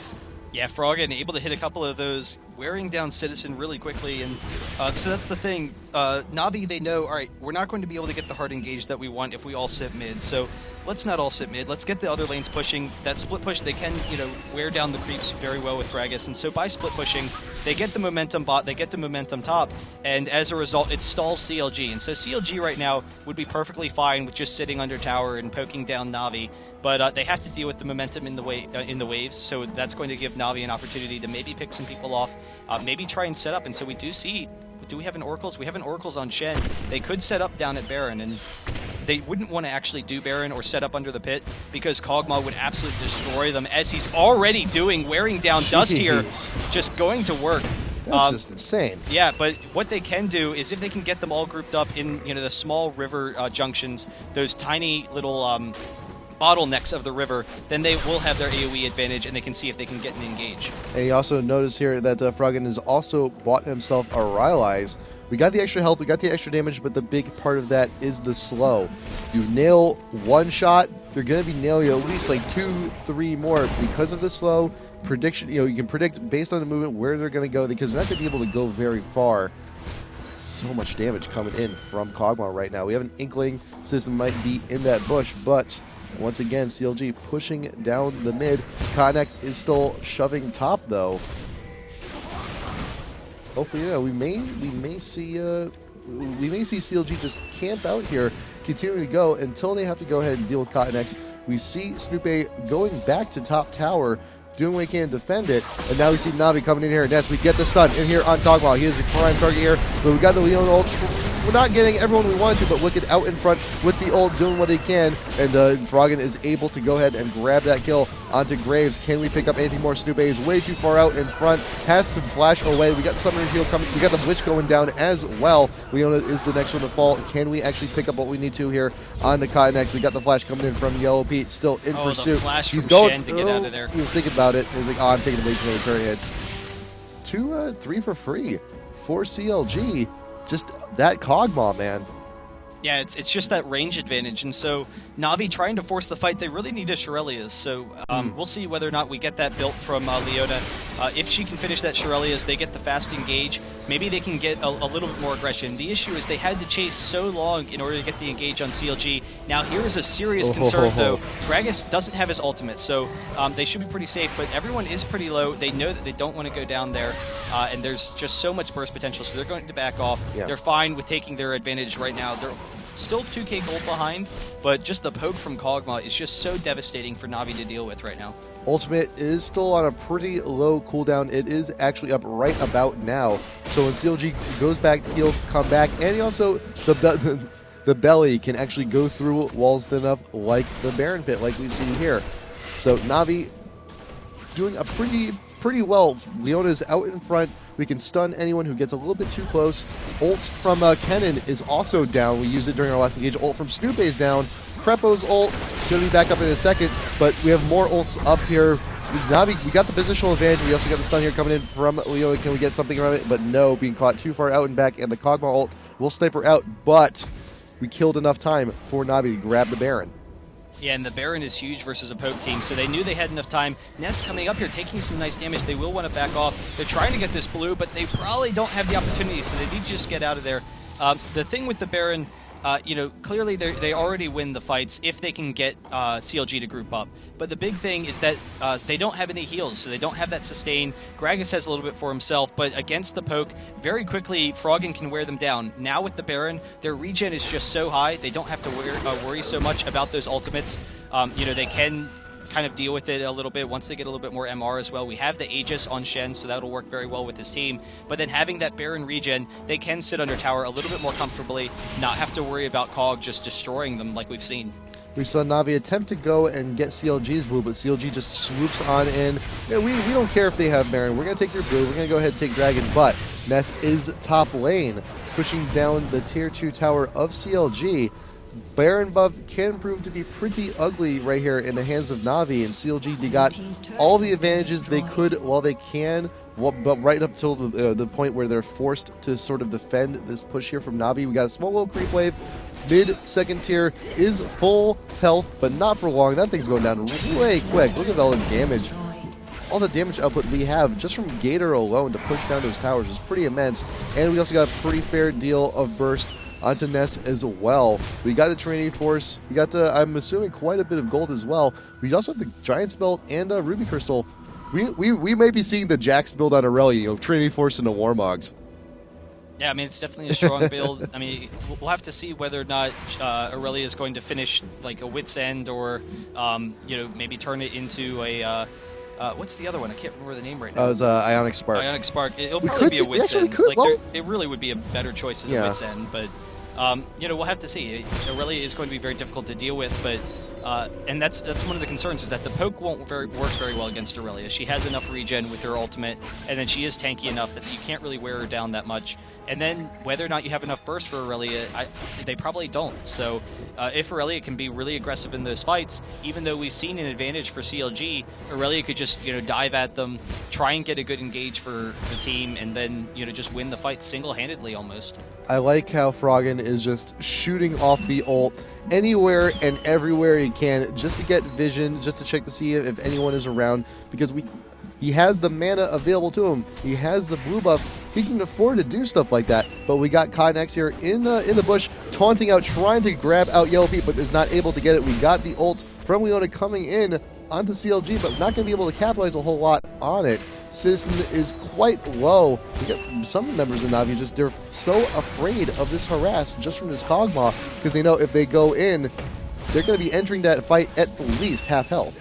Yeah, Froggen able to hit a couple of those, wearing down Citizen really quickly, and so that's the thing. Na'Vi, they know, all right, we're not going to be able to get the hard engage that we want if we all sit mid, so let's not all sit mid. Let's get the other lanes pushing. That split push, they can, wear down the creeps very well with Gragas, and so by split pushing, they get the momentum bot, they get the momentum top, and as a result, it stalls CLG. And so CLG right now would be perfectly fine with just sitting under tower and poking down Na'Vi, but they have to deal with the momentum in the waves, so that's going to give Na'Vi an opportunity to maybe pick some people off, maybe try and set up. And so we do see, do we have an Oracles? We have an Oracles on Shen. They could set up down at Baron, and they wouldn't want to actually do Baron or set up under the pit because Kog'Maw would absolutely destroy them, as he's already doing, wearing down dust here, just going to work. That's just insane. Yeah, but what they can do is if they can get them all grouped up in the small river junctions, those tiny little bottlenecks of the river, then they will have their AoE advantage, and they can see if they can get an engage. And you also notice here that Froggen has also bought himself a Rylai's. We got the extra health, we got the extra damage, but the big part of that is the slow. You nail one shot, they're going to be nailing you at least like 2-3 more because of the slow prediction. You can predict based on the movement where they're going to go, because they're not going to be able to go very far. So much damage coming in from Kog'Maw right now. We have an inkling System might be in that bush, but once again, CLG pushing down the mid. Connex is still shoving top though. Hopefully, we may see CLG just camp out here, continuing to go until they have to go ahead and deal with Cottonex. We see Snoopy going back to top tower, doing what he can to defend it, and now we see Na'Vi coming in here, and yes, we get the stun in here on Kog'Maw. He is the prime target here, but we got the Leon ult. We're not getting everyone we wanted to, but look at out in front with the ult, doing what he can, and Froggen is able to go ahead and grab that kill onto Graves. Can we pick up anything more? Snoopy is way too far out in front, has to flash away. We got Summoner's Heal coming, we got the Blitz going down as well. Leona is the next one to fall. Can we actually pick up what we need to here on the Cottonex? We got the flash coming in from Yellow Pete, still in pursuit. The flash He's from going Shen to get out of there. He was thinking about it. He was like, oh, I'm taking the way too many turn hits. 3 for free for CLG. Just that Kog'Maw, man. Yeah, it's just that range advantage, and so Na'Vi trying to force the fight, they really need a Shurelya's, so we'll see whether or not we get that built from Leona. If she can finish that Shurelya's, they get the fast engage. Maybe they can get a little bit more aggression. The issue is they had to chase so long in order to get the engage on CLG. Now here is a serious concern, though. Gragas doesn't have his ultimate, so they should be pretty safe, but everyone is pretty low. They know that they don't want to go down there, and there's just so much burst potential, so they're going to back off. Yeah. They're fine with taking their advantage right now. They're still 2k gold behind, but just the poke from Kog'Maw is just so devastating for Na'Vi to deal with right now. Ultimate is still on a pretty low cooldown. It is actually up right about now. So when CLG goes back, he'll come back, and he also, the belly can actually go through walls thin enough like the Baron Pit, like we see here. So Na'Vi doing a pretty well. Leona's out in front. We can stun anyone who gets a little bit too close. Ult from Kennen is also down. We used it during our last engage. Ult from Snoopy is down. Krepo's ult going to be back up in a second, but we have more ults up here. Na'Vi, we got the positional advantage. We also got the stun here coming in from Leona. Can we get something around it? But no, being caught too far out and back, and the Kog'Maw ult will sniper out, but we killed enough time for Na'Vi to grab the Baron. Yeah, and the Baron is huge versus a poke team, so they knew they had enough time. Ness coming up here, taking some nice damage. They will want to back off. They're trying to get this blue, but they probably don't have the opportunity, so they need to just get out of there. The thing with the Baron, clearly they already win the fights if they can get CLG to group up. But the big thing is that they don't have any heals, so they don't have that sustain. Gragas has a little bit for himself, but against the poke, very quickly Froggen can wear them down. Now with the Baron, their regen is just so high, they don't have to worry so much about those ultimates. They can kind of deal with it a little bit once they get a little bit more MR as well. We have the Aegis on Shen, so that'll work very well with his team. But then having that Baron regen, they can sit under tower a little bit more comfortably, not have to worry about Kog just destroying them like we've seen. We saw Na'Vi attempt to go and get CLG's blue, but CLG just swoops on in. Yeah, we don't care if they have Baron. We're going to take your blue. We're going to go ahead and take Dragon, but Ness is top lane, pushing down the tier 2 tower of CLG. Baron buff can prove to be pretty ugly right here in the hands of Na'Vi, and CLG got all the advantages they could while they can, But right up till the point where they're forced to sort of defend this push here from Na'Vi, we got a small little creep wave. Mid-second tier is full health, but not for long. That thing's going down way quick. Look at all the damage. All the damage output we have just from Gator alone to push down those towers is pretty immense. And we also got a pretty fair deal of burst onto Ness as well. We got the Trinity Force. We got the, I'm assuming, quite a bit of gold as well. We also have the Giant's Belt and Ruby Crystal. We may be seeing the Jax build on Aurelia, Trinity Force into Warmogs. Yeah, I mean, it's definitely a strong build. I mean, we'll have to see whether or not Aurelia is going to finish like a Wit's End or, maybe turn it into a... what's the other one? I can't remember the name right now. It was Ionic Spark. Ionic Spark. It'll probably be a Wit's End. It really would be a better choice as a Wit's End, but we'll have to see. Aurelia is going to be very difficult to deal with, but and that's one of the concerns is that the poke won't work very well against Aurelia. She has enough regen with her ultimate, and then she is tanky enough that you can't really wear her down that much. And then whether or not you have enough burst for Aurelia, they probably don't. So if Aurelia can be really aggressive in those fights, even though we've seen an advantage for CLG, Aurelia could just dive at them, try and get a good engage for the team, and then just win the fight single-handedly almost. I like how Froggen is just shooting off the ult anywhere and everywhere he can just to get vision, just to check to see if anyone is around, because he has the mana available to him. He has the blue buff. He can afford to do stuff like that. But we got Kog'Maw here in the bush, taunting out, trying to grab out Yellow Pete, but is not able to get it. We got the ult from Leona coming in onto CLG, but not going to be able to capitalize a whole lot on it. Citizen is quite low. We got some members of Na'Vi they're so afraid of this harass just from this Kog'Maw, because they know if they go in, they're going to be entering that fight at least half health.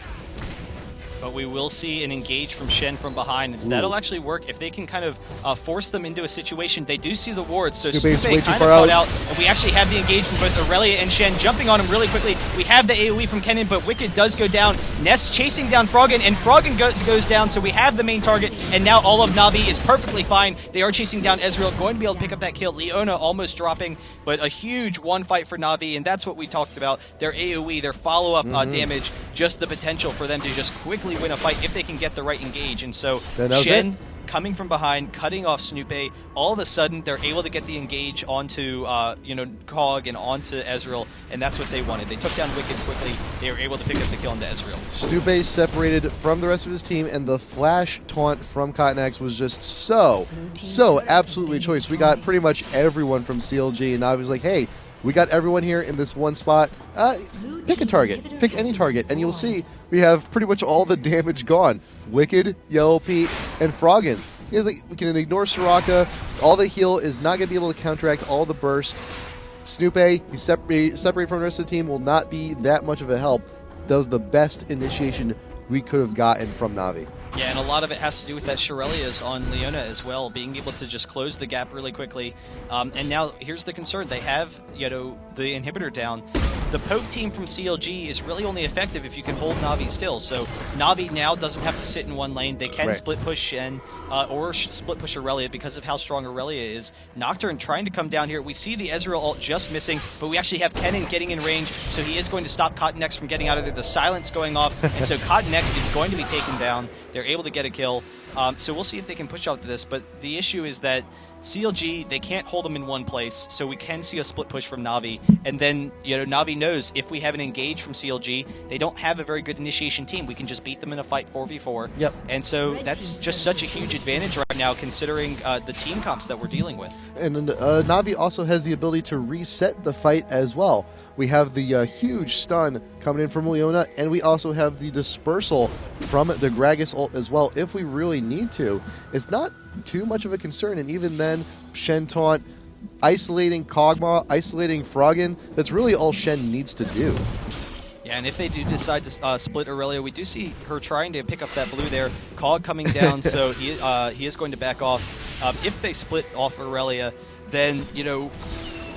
But we will see an engage from Shen from behind, and so that'll actually work if they can kind of force them into a situation. They do see the wards, so Snoopé kind of caught out, and we actually have the engage from both Aurelia and Shen jumping on him really quickly. We have the AoE from Kennen, but Wicked does go down. Ness chasing down Froggen, and Froggen goes down, so we have the main target, and now all of Na'Vi is perfectly fine. They are chasing down Ezreal, going to be able to pick up that kill. Leona almost dropping, but a huge one fight for Na'Vi, and that's what we talked about. Their AoE, their follow-up damage, just the potential for them to just quickly win a fight if they can get the right engage. And so Shen coming from behind, cutting off Snoopé, all of a sudden they're able to get the engage onto Kog and onto Ezreal, and that's what they wanted. They took down Wicked quickly. They were able to pick up the kill into Ezreal. Snoopé separated from the rest of his team, and the flash taunt from Kog'Maw was just so absolutely choice. We got pretty much everyone from CLG, and I was like, hey, we got everyone here in this one spot. Pick a target. Pick any target, and you'll see we have pretty much all the damage gone. Wicked, Yellow Pete, and Froggen. We can ignore Soraka. All the heal is not going to be able to counteract all the burst. Snoopé, he's separate from the rest of the team, will not be that much of a help. That was the best initiation we could have gotten from Na'Vi. Yeah, and a lot of it has to do with that Shirelia's on Leona as well, being able to just close the gap really quickly. And now here's the concern. They have, the inhibitor down. The poke team from CLG is really only effective if you can hold Na'Vi still. So Na'Vi now doesn't have to sit in one lane. They can split push Shen or split push Aurelia because of how strong Aurelia is. Nocturne trying to come down here. We see the Ezreal ult just missing, but we actually have Kennen getting in range, so he is going to stop Cottonex from getting out of there. The silence going off, and so Cottonex is going to be taken down. They're able to get a kill. So we'll see if they can push out to this, but the issue is that CLG, they can't hold them in one place, so we can see a split push from Na'Vi, and then, Na'Vi knows if we have an engage from CLG, they don't have a very good initiation team. We can just beat them in a fight 4v4. Yep. And so that's just such a huge advantage right now, considering the team comps that we're dealing with. And Na'Vi also has the ability to reset the fight as well. We have the huge stun coming in from Leona, and we also have the dispersal from the Gragas ult as well if we really need to. It's not too much of a concern, and even then, Shen taunt, isolating Kog'Maw, isolating Froggen, that's really all Shen needs to do. Yeah, and if they do decide to split Aurelia, we do see her trying to pick up that blue there. Kog coming down, so he is going to back off. If they split off Aurelia, then,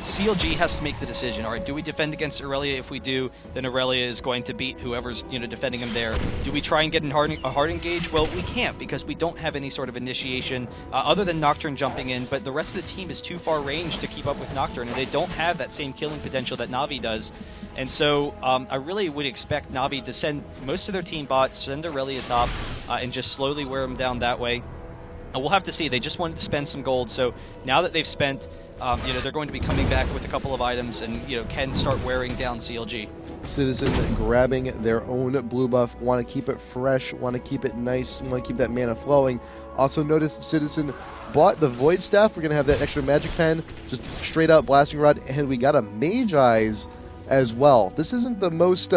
CLG has to make the decision. All right, do we defend against Aurelia? If we do, then Aurelia is going to beat whoever's defending him there. Do we try and get a hard engage? Well, we can't because we don't have any sort of initiation other than Nocturne jumping in, but the rest of the team is too far range to keep up with Nocturne, and they don't have that same killing potential that Na'Vi does. And so I really would expect Na'Vi to send most of their team bots, send Aurelia top, and just slowly wear them down that way. We'll have to see. They just wanted to spend some gold, so now that they've spent, they're going to be coming back with a couple of items and, can start wearing down CLG. Citizen grabbing their own blue buff, want to keep it fresh, want to keep it nice, want to keep that mana flowing. Also notice Citizen bought the Void Staff. We're going to have that extra Magic Pen, just straight out Blasting Rod, and we got a Mage Eyes as well. This isn't the most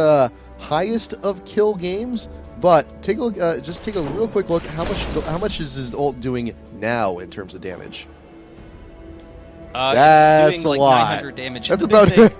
highest of kill games, but take a look, just take a real quick look. How much is his ult doing now in terms of damage? It's doing like 900 damage. That's about it.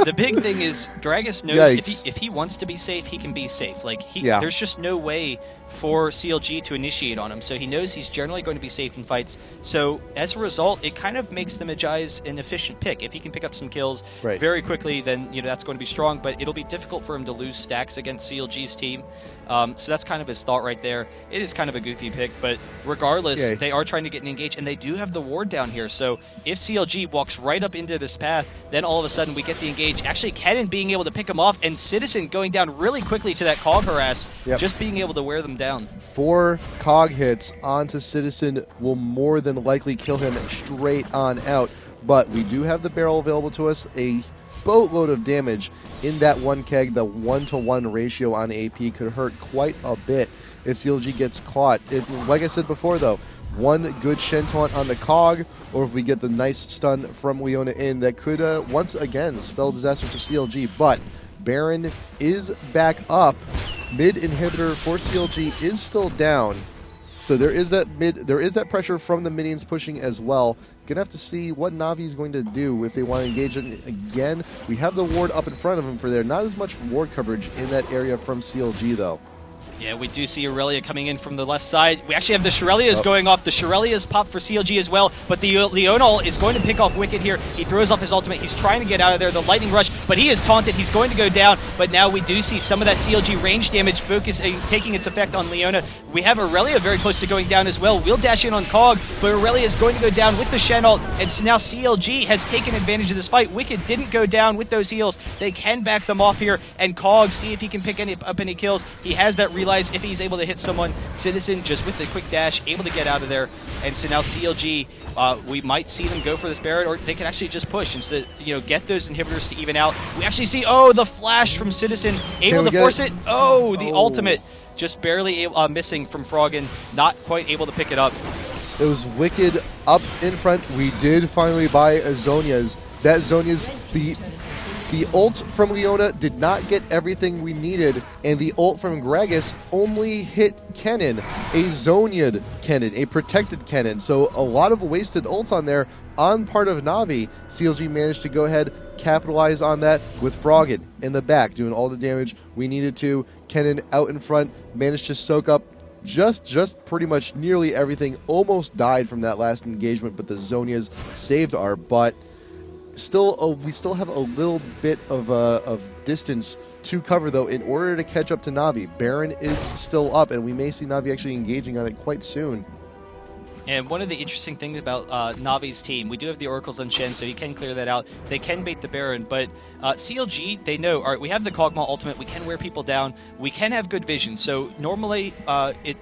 The big thing is Gragas knows if he wants to be safe, he can be safe. Like there's just no way for CLG to initiate on him, so he knows he's generally going to be safe in fights. So as a result, it kind of makes the Magi an efficient pick. If he can pick up some kills very quickly, then that's going to be strong. But it'll be difficult for him to lose stacks against CLG's team. So that's kind of his thought right there. It is kind of a goofy pick, but regardless, they are trying to get an engage, and they do have the ward down here. So if CLG walks right up into this path, then all of a sudden we get the engage. Actually, Kennen being able to pick him off, and Citizen going down really quickly to that Cog harass, just being able to wear them down. 4 Cog hits onto Citizen will more than likely kill him straight on out, but we do have the barrel available to us, a boatload of damage in that one keg. The 1-to-1 ratio on AP could hurt quite a bit if CLG gets caught. Like I said before, though, one good Shen taunt on the Cog, or if we get the nice stun from Leona in, that could once again spell disaster for CLG. But Baron is back up. Mid inhibitor for CLG is still down, so there is that pressure from the minions pushing as well. Gonna have to see what Na'Vi is going to do if they want to engage it again. We have the ward up in front of him for there. Not as much ward coverage in that area from CLG though. Yeah, we do see Aurelia coming in from the left side. We actually have the Shurelias going off. The Shurelias pop for CLG as well, but the Leonal is going to pick off Wicked here. He throws off his ultimate. He's trying to get out of there. The Lightning Rush, but he is taunted. He's going to go down, but now we do see some of that CLG range damage taking its effect on Leona. We have Aurelia very close to going down as well. We'll dash in on Cog, but Aurelia is going to go down with the Shen ult, and so now CLG has taken advantage of this fight. Wicked didn't go down with those heals. They can back them off here, and Cog, see if he can pick up any kills. He has that realize if he's able to hit someone. Citizen just with the quick dash, able to get out of there. And so now CLG, we might see them go for this Barret, or they can actually just push instead, get those inhibitors to even out. We actually see, the flash from Citizen, able to force it. The ultimate, just barely missing from Froggen, not quite able to pick it up. It was Wicked up in front. We did finally buy a Zhonya's. That Zhonya's, the ult from Leona did not get everything we needed, and the ult from Gragas only hit Kennen, a Zhonya'd Kennen, a protected Kennen. So a lot of wasted ults on there on part of Na'Vi. CLG managed to go ahead, capitalize on that with Froggen in the back, doing all the damage we needed to. Kennen out in front, managed to soak up just pretty much nearly everything. Almost died from that last engagement, but the Zhonya's saved our butt. Still, we still have a little bit of distance to cover, though, in order to catch up to Na'Vi. Baron is still up, and we may see Na'Vi actually engaging on it quite soon. And one of the interesting things about Navi's team, we do have the Oracles on Shen, so he can clear that out. They can bait the Baron, but CLG, they know, all right, we have the Kog'Maw ultimate, we can wear people down, we can have good vision. So normally,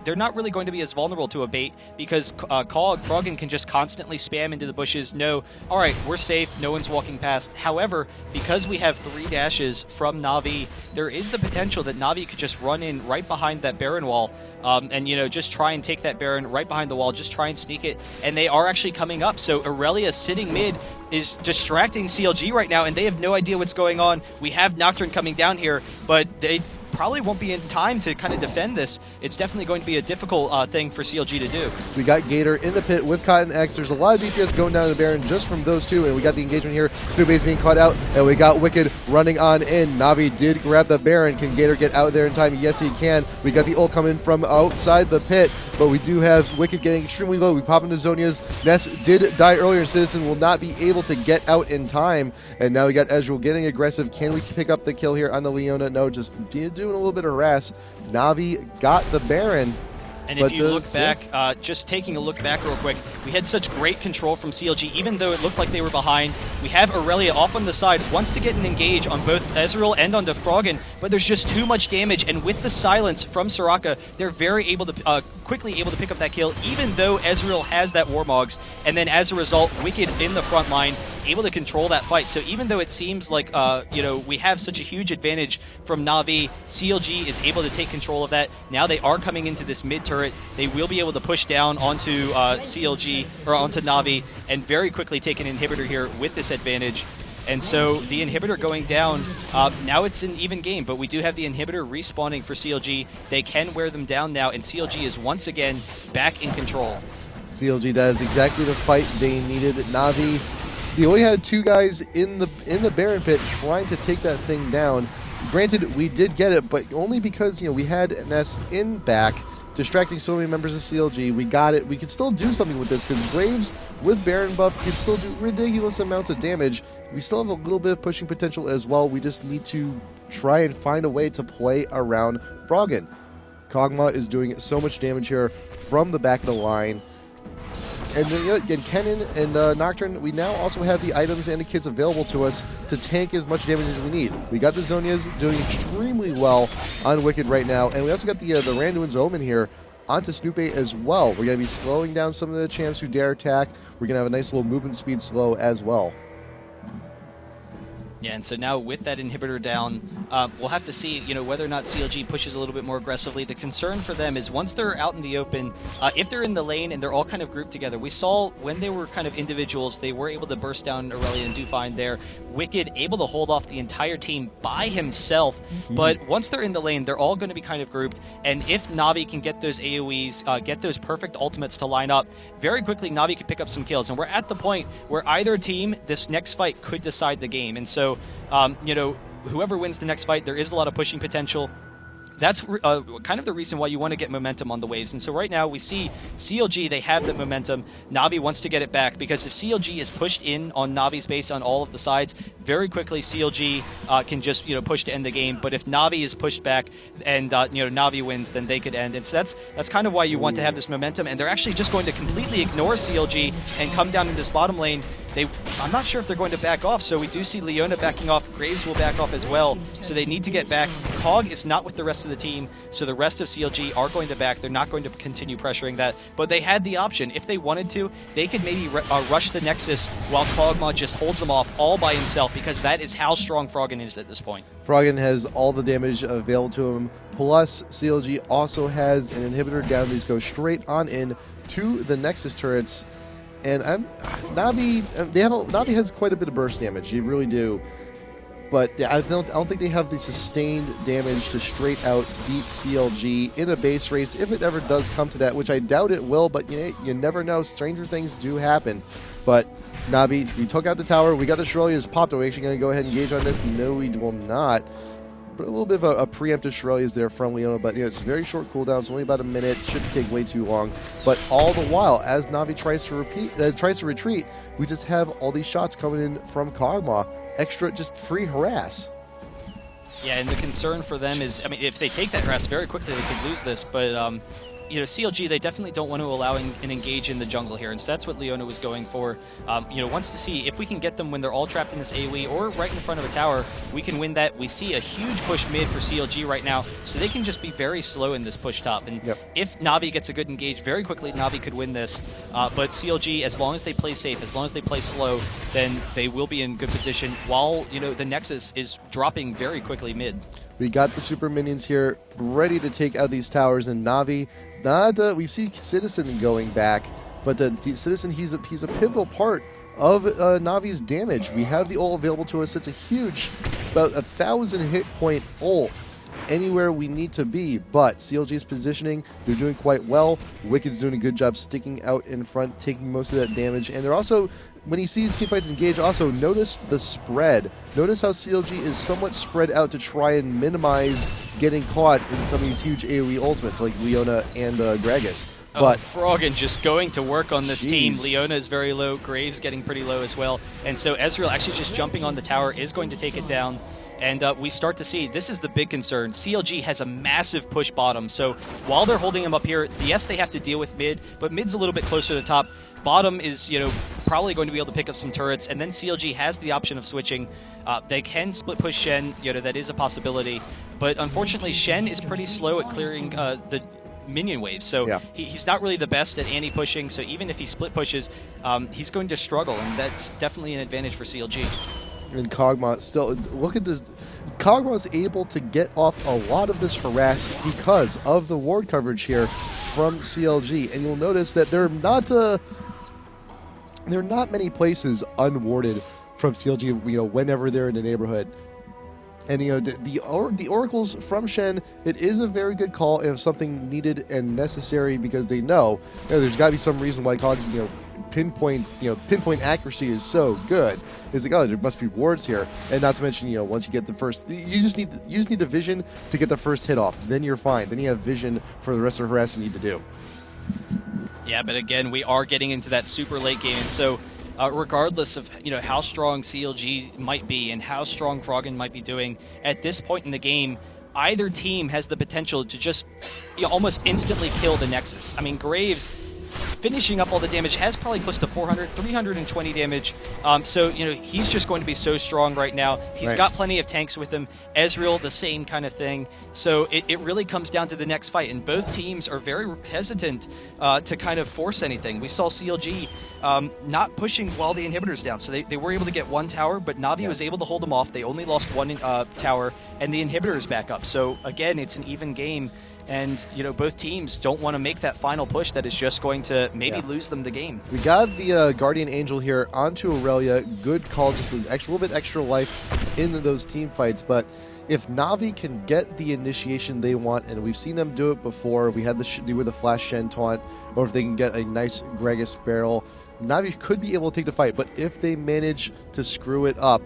they're not really going to be as vulnerable to a bait, because Froggen can just constantly spam into the bushes, know, all right, we're safe, no one's walking past. However, because we have 3 dashes from Na'Vi, there is the potential that Na'Vi could just run in right behind that Baron wall, and just try and take that Baron right behind the wall, just try and sneak it, and they are actually coming up. So Aurelia sitting mid is distracting CLG right now, and they have no idea what's going on. We have Nocturne coming down here, but they probably won't be in time to kind of defend this. It's definitely going to be a difficult thing for CLG to do. We got Gator in the pit with Cotton X. There's a lot of DPS going down to the Baron just from those two, and we got the engagement here. Snowbase being caught out, and we got Wicked running on in. Na'Vi did grab the Baron. Can Gator get out there in time? Yes, he can. We got the ult coming from outside the pit, but we do have Wicked getting extremely low. We pop into Zhonya's. Ness did die earlier. Citizen will not be able to get out in time, and now we got Ezreal getting aggressive. Can we pick up the kill here on the Leona? No, just doing a little bit of harass. Na'Vi got the Baron. And if you look back, just taking a look back real quick, we had such great control from CLG, even though it looked like they were behind. We have Aurelia off on the side, wants to get an engage on both Ezreal and on Froggen, but there's just too much damage, and with the silence from Soraka, they're very able to quickly able to pick up that kill, even though Ezreal has that Warmogs, and then as a result, Wicked in the front line, able to control that fight. So even though it seems like we have such a huge advantage from Na'Vi, CLG is able to take control of that. Now they are coming into this mid turret. They will be able to push down onto CLG or onto Na'Vi and very quickly take an inhibitor here with this advantage. And so the inhibitor going down, now it's an even game, but we do have the inhibitor respawning for CLG. They can wear them down now, and CLG is once again back in control. CLG does exactly the fight they needed. Na'Vi, they only had 2 guys in the Baron pit trying to take that thing down. Granted, we did get it, but only because we had Ness in back, distracting so many members of CLG. We got it. We could still do something with this because Graves with Baron buff can still do ridiculous amounts of damage. We still have a little bit of pushing potential as well. We just need to try and find a way to play around Froggen. Kog'Maw is doing so much damage here from the back of the line. And then, Kennen and Nocturne, we now also have the items and the kits available to us to tank as much damage as we need. We got the Zhonya's doing extremely well on Wicked right now, and we also got the Randuin's Omen here onto Snoopy as well. We're going to be slowing down some of the champs who dare attack. We're going to have a nice little movement speed slow as well. Yeah, and so now with that inhibitor down, we'll have to see, whether or not CLG pushes a little bit more aggressively. The concern for them is once they're out in the open, if they're in the lane and they're all kind of grouped together, we saw when they were kind of individuals, they were able to burst down Aurelia and do fine there. Wicked able to hold off the entire team by himself, but once they're in the lane, they're all going to be kind of grouped, and if Na'Vi can get those AoEs, get those perfect ultimates to line up, very quickly Na'Vi could pick up some kills, and we're at the point where either team, this next fight could decide the game, and so whoever wins the next fight, there is a lot of pushing potential. That's kind of the reason why you want to get momentum on the waves. And so right now we see CLG, they have the momentum. Na'Vi wants to get it back because if CLG is pushed in on Na'Vi's base on all of the sides, very quickly CLG can just push to end the game. But if Na'Vi is pushed back and Na'Vi wins, then they could end. And so that's kind of why you want to have this momentum. And they're actually just going to completely ignore CLG and come down in this bottom lane. I'm not sure if they're going to back off, so we do see Leona backing off. Graves will back off as well, so they need to get back. Kog is not with the rest of the team, so the rest of CLG are going to back. They're not going to continue pressuring that, but they had the option. If they wanted to, they could maybe rush the Nexus while Kog'Maw just holds them off all by himself, because that is how strong Froggen is at this point. Froggen has all the damage available to him, plus CLG also has an inhibitor down. These go straight on in to the Nexus turrets. And Na'Vi has quite a bit of burst damage. You really do. But yeah, I don't think they have the sustained damage to straight out beat CLG in a base race, if it ever does come to that, which I doubt it will, but you never know. Stranger things do happen. But Na'Vi, we took out the tower. We got the Shirelia's popped. Are we actually going to go ahead and engage on this? No, we will not. But a little bit of a preemptive Shirelia's there from Leona, but it's a very short cooldown. It's only about a minute. Shouldn't take way too long. But all the while, as Na'Vi tries to retreat, we just have all these shots coming in from Kog'Maw. Extra, just free harass. Yeah, and the concern for them is, if they take that harass very quickly, they could lose this, but CLG, they definitely don't want to allow an engage in the jungle here, and so that's what Leona was going for. Wants to see if we can get them when they're all trapped in this AoE or right in front of a tower, we can win that. We see a huge push mid for CLG right now, so they can just be very slow in this push top, and if Na'Vi gets a good engage, very quickly Na'Vi could win this, but CLG, as long as they play safe, as long as they play slow, then they will be in good position, while the Nexus is dropping very quickly mid. We got the super minions here ready to take out these towers, and Na'Vi, we see Citizen going back, but the Citizen, he's a pivotal part of Na'Vi's damage. We have the ult available to us. It's a huge, about 1,000 hit point ult anywhere we need to be, but CLG's positioning, they're doing quite well. Wicked's doing a good job sticking out in front, taking most of that damage, and they're also, when he sees teamfights engage, also notice the spread. Notice how CLG is somewhat spread out to try and minimize getting caught in some of these huge AoE ultimates like Leona and Gragas. But Froggen just going to work on this team. Leona is very low, Graves getting pretty low as well, and so Ezreal actually just jumping on the tower is going to take it down. And we start to see, this is the big concern, CLG has a massive push bottom. So while they're holding him up here, yes, they have to deal with mid, but mid's a little bit closer to the top. Bottom is, probably going to be able to pick up some turrets, and then CLG has the option of switching. They can split push Shen, that is a possibility. But unfortunately, Shen is pretty slow at clearing the minion waves, so he's not really the best at anti-pushing, so even if he split pushes, he's going to struggle, and that's definitely an advantage for CLG. And Kog'Maw still, look at this. Kog'Maw is able to get off a lot of this harass because of the ward coverage here from CLG. And you'll notice that there are not many places unwarded from CLG, whenever they're in the neighborhood. And the oracles from Shen, it is a very good call if something needed and necessary, because they know, there's got to be some reason why Kog's pinpoint accuracy is so good. It's like, oh, there must be wards here, and not to mention, once you get the first, you just need a vision to get the first hit off. Then you're fine. Then you have vision for the rest of the harass you need to do. Yeah, but again, we are getting into that super late game, and so regardless of how strong CLG might be and how strong Froggen might be doing at this point in the game, either team has the potential to just almost instantly kill the Nexus. I mean, Graves finishing up all the damage has probably close to 320 damage. So, he's just going to be so strong right now. He's got plenty of tanks with him. Ezreal, the same kind of thing. So it really comes down to the next fight, and both teams are very hesitant to kind of force anything. We saw CLG not pushing while the inhibitor's down. So they were able to get one tower, but Na'Vi was able to hold them off. They only lost one tower, and the inhibitor is back up. So, again, it's an even game. And, both teams don't want to make that final push that is just going to maybe lose them the game. We got the Guardian Angel here onto Aurelia. Good call, just a little bit extra life in those team fights. But if Na'Vi can get the initiation they want, and we've seen them do it before, we had the Flash Shen taunt, or if they can get a nice Gragas barrel, Na'Vi could be able to take the fight. But if they manage to screw it up,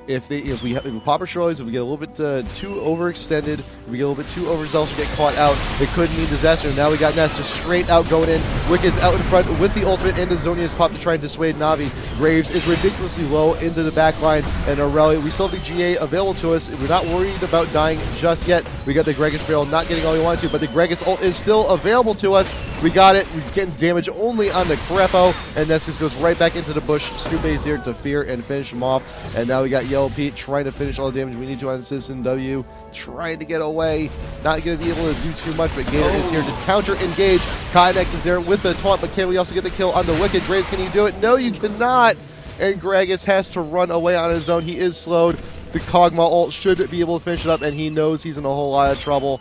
if we pop our Shirley's, if we get a little bit too overextended, if we get a little bit too overzealous, we get caught out, it could mean disaster. And now we got Ness just straight out going in. Wicked's out in front with the ultimate, and Azonia's pop to try and dissuade Na'Vi. Graves is ridiculously low into the back line, and Aurelia, we still have the GA available to us. We're not worried about dying just yet. We got the Gragas barrel not getting all we want to, but the Gragas ult is still available to us. We got it. We're getting damage only on the Crepo, and Ness just goes right back into the bush. Snoop is here to fear and finish him off. And now we got Yellow Pete trying to finish all the damage we need to on Citizen W, trying to get away, not going to be able to do too much, but Gator is here to counter-engage. Kainex is there with the taunt, but can we also get the kill on the Wicked? Graves, can you do it? No, you cannot! And Gragas has to run away on his own. He is slowed. The Kog'Maw ult should be able to finish it up, and he knows he's in a whole lot of trouble.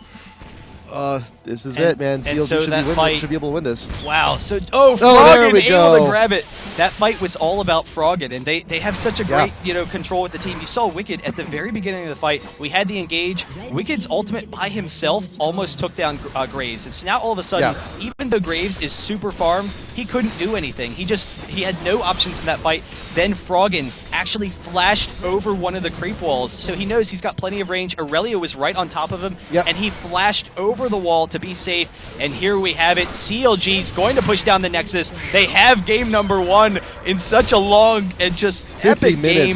This is it, man. CLG should be able to win this. Wow. So, Froggen able to grab it. That fight was all about Froggen, and they have such a great control with the team. You saw Wicked at the very beginning of the fight. We had the engage. Wicked's ultimate by himself almost took down Graves. And so now all of a sudden, even though Graves is super farmed, he couldn't do anything. He had no options in that fight. Then Froggen actually flashed over one of the creep walls, so he knows he's got plenty of range. Aurelia was right on top of him, and he flashed over the wall to be safe. And here we have it. CLG's going to push down the Nexus. They have game number 1 in such a long and just epic game.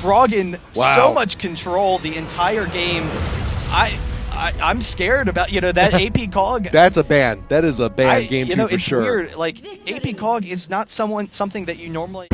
Froggen, so much control the entire game. I'm scared about, that AP Cog. That's a ban. That is a ban game for sure. It's weird. Like, AP Cog is not something that you normally...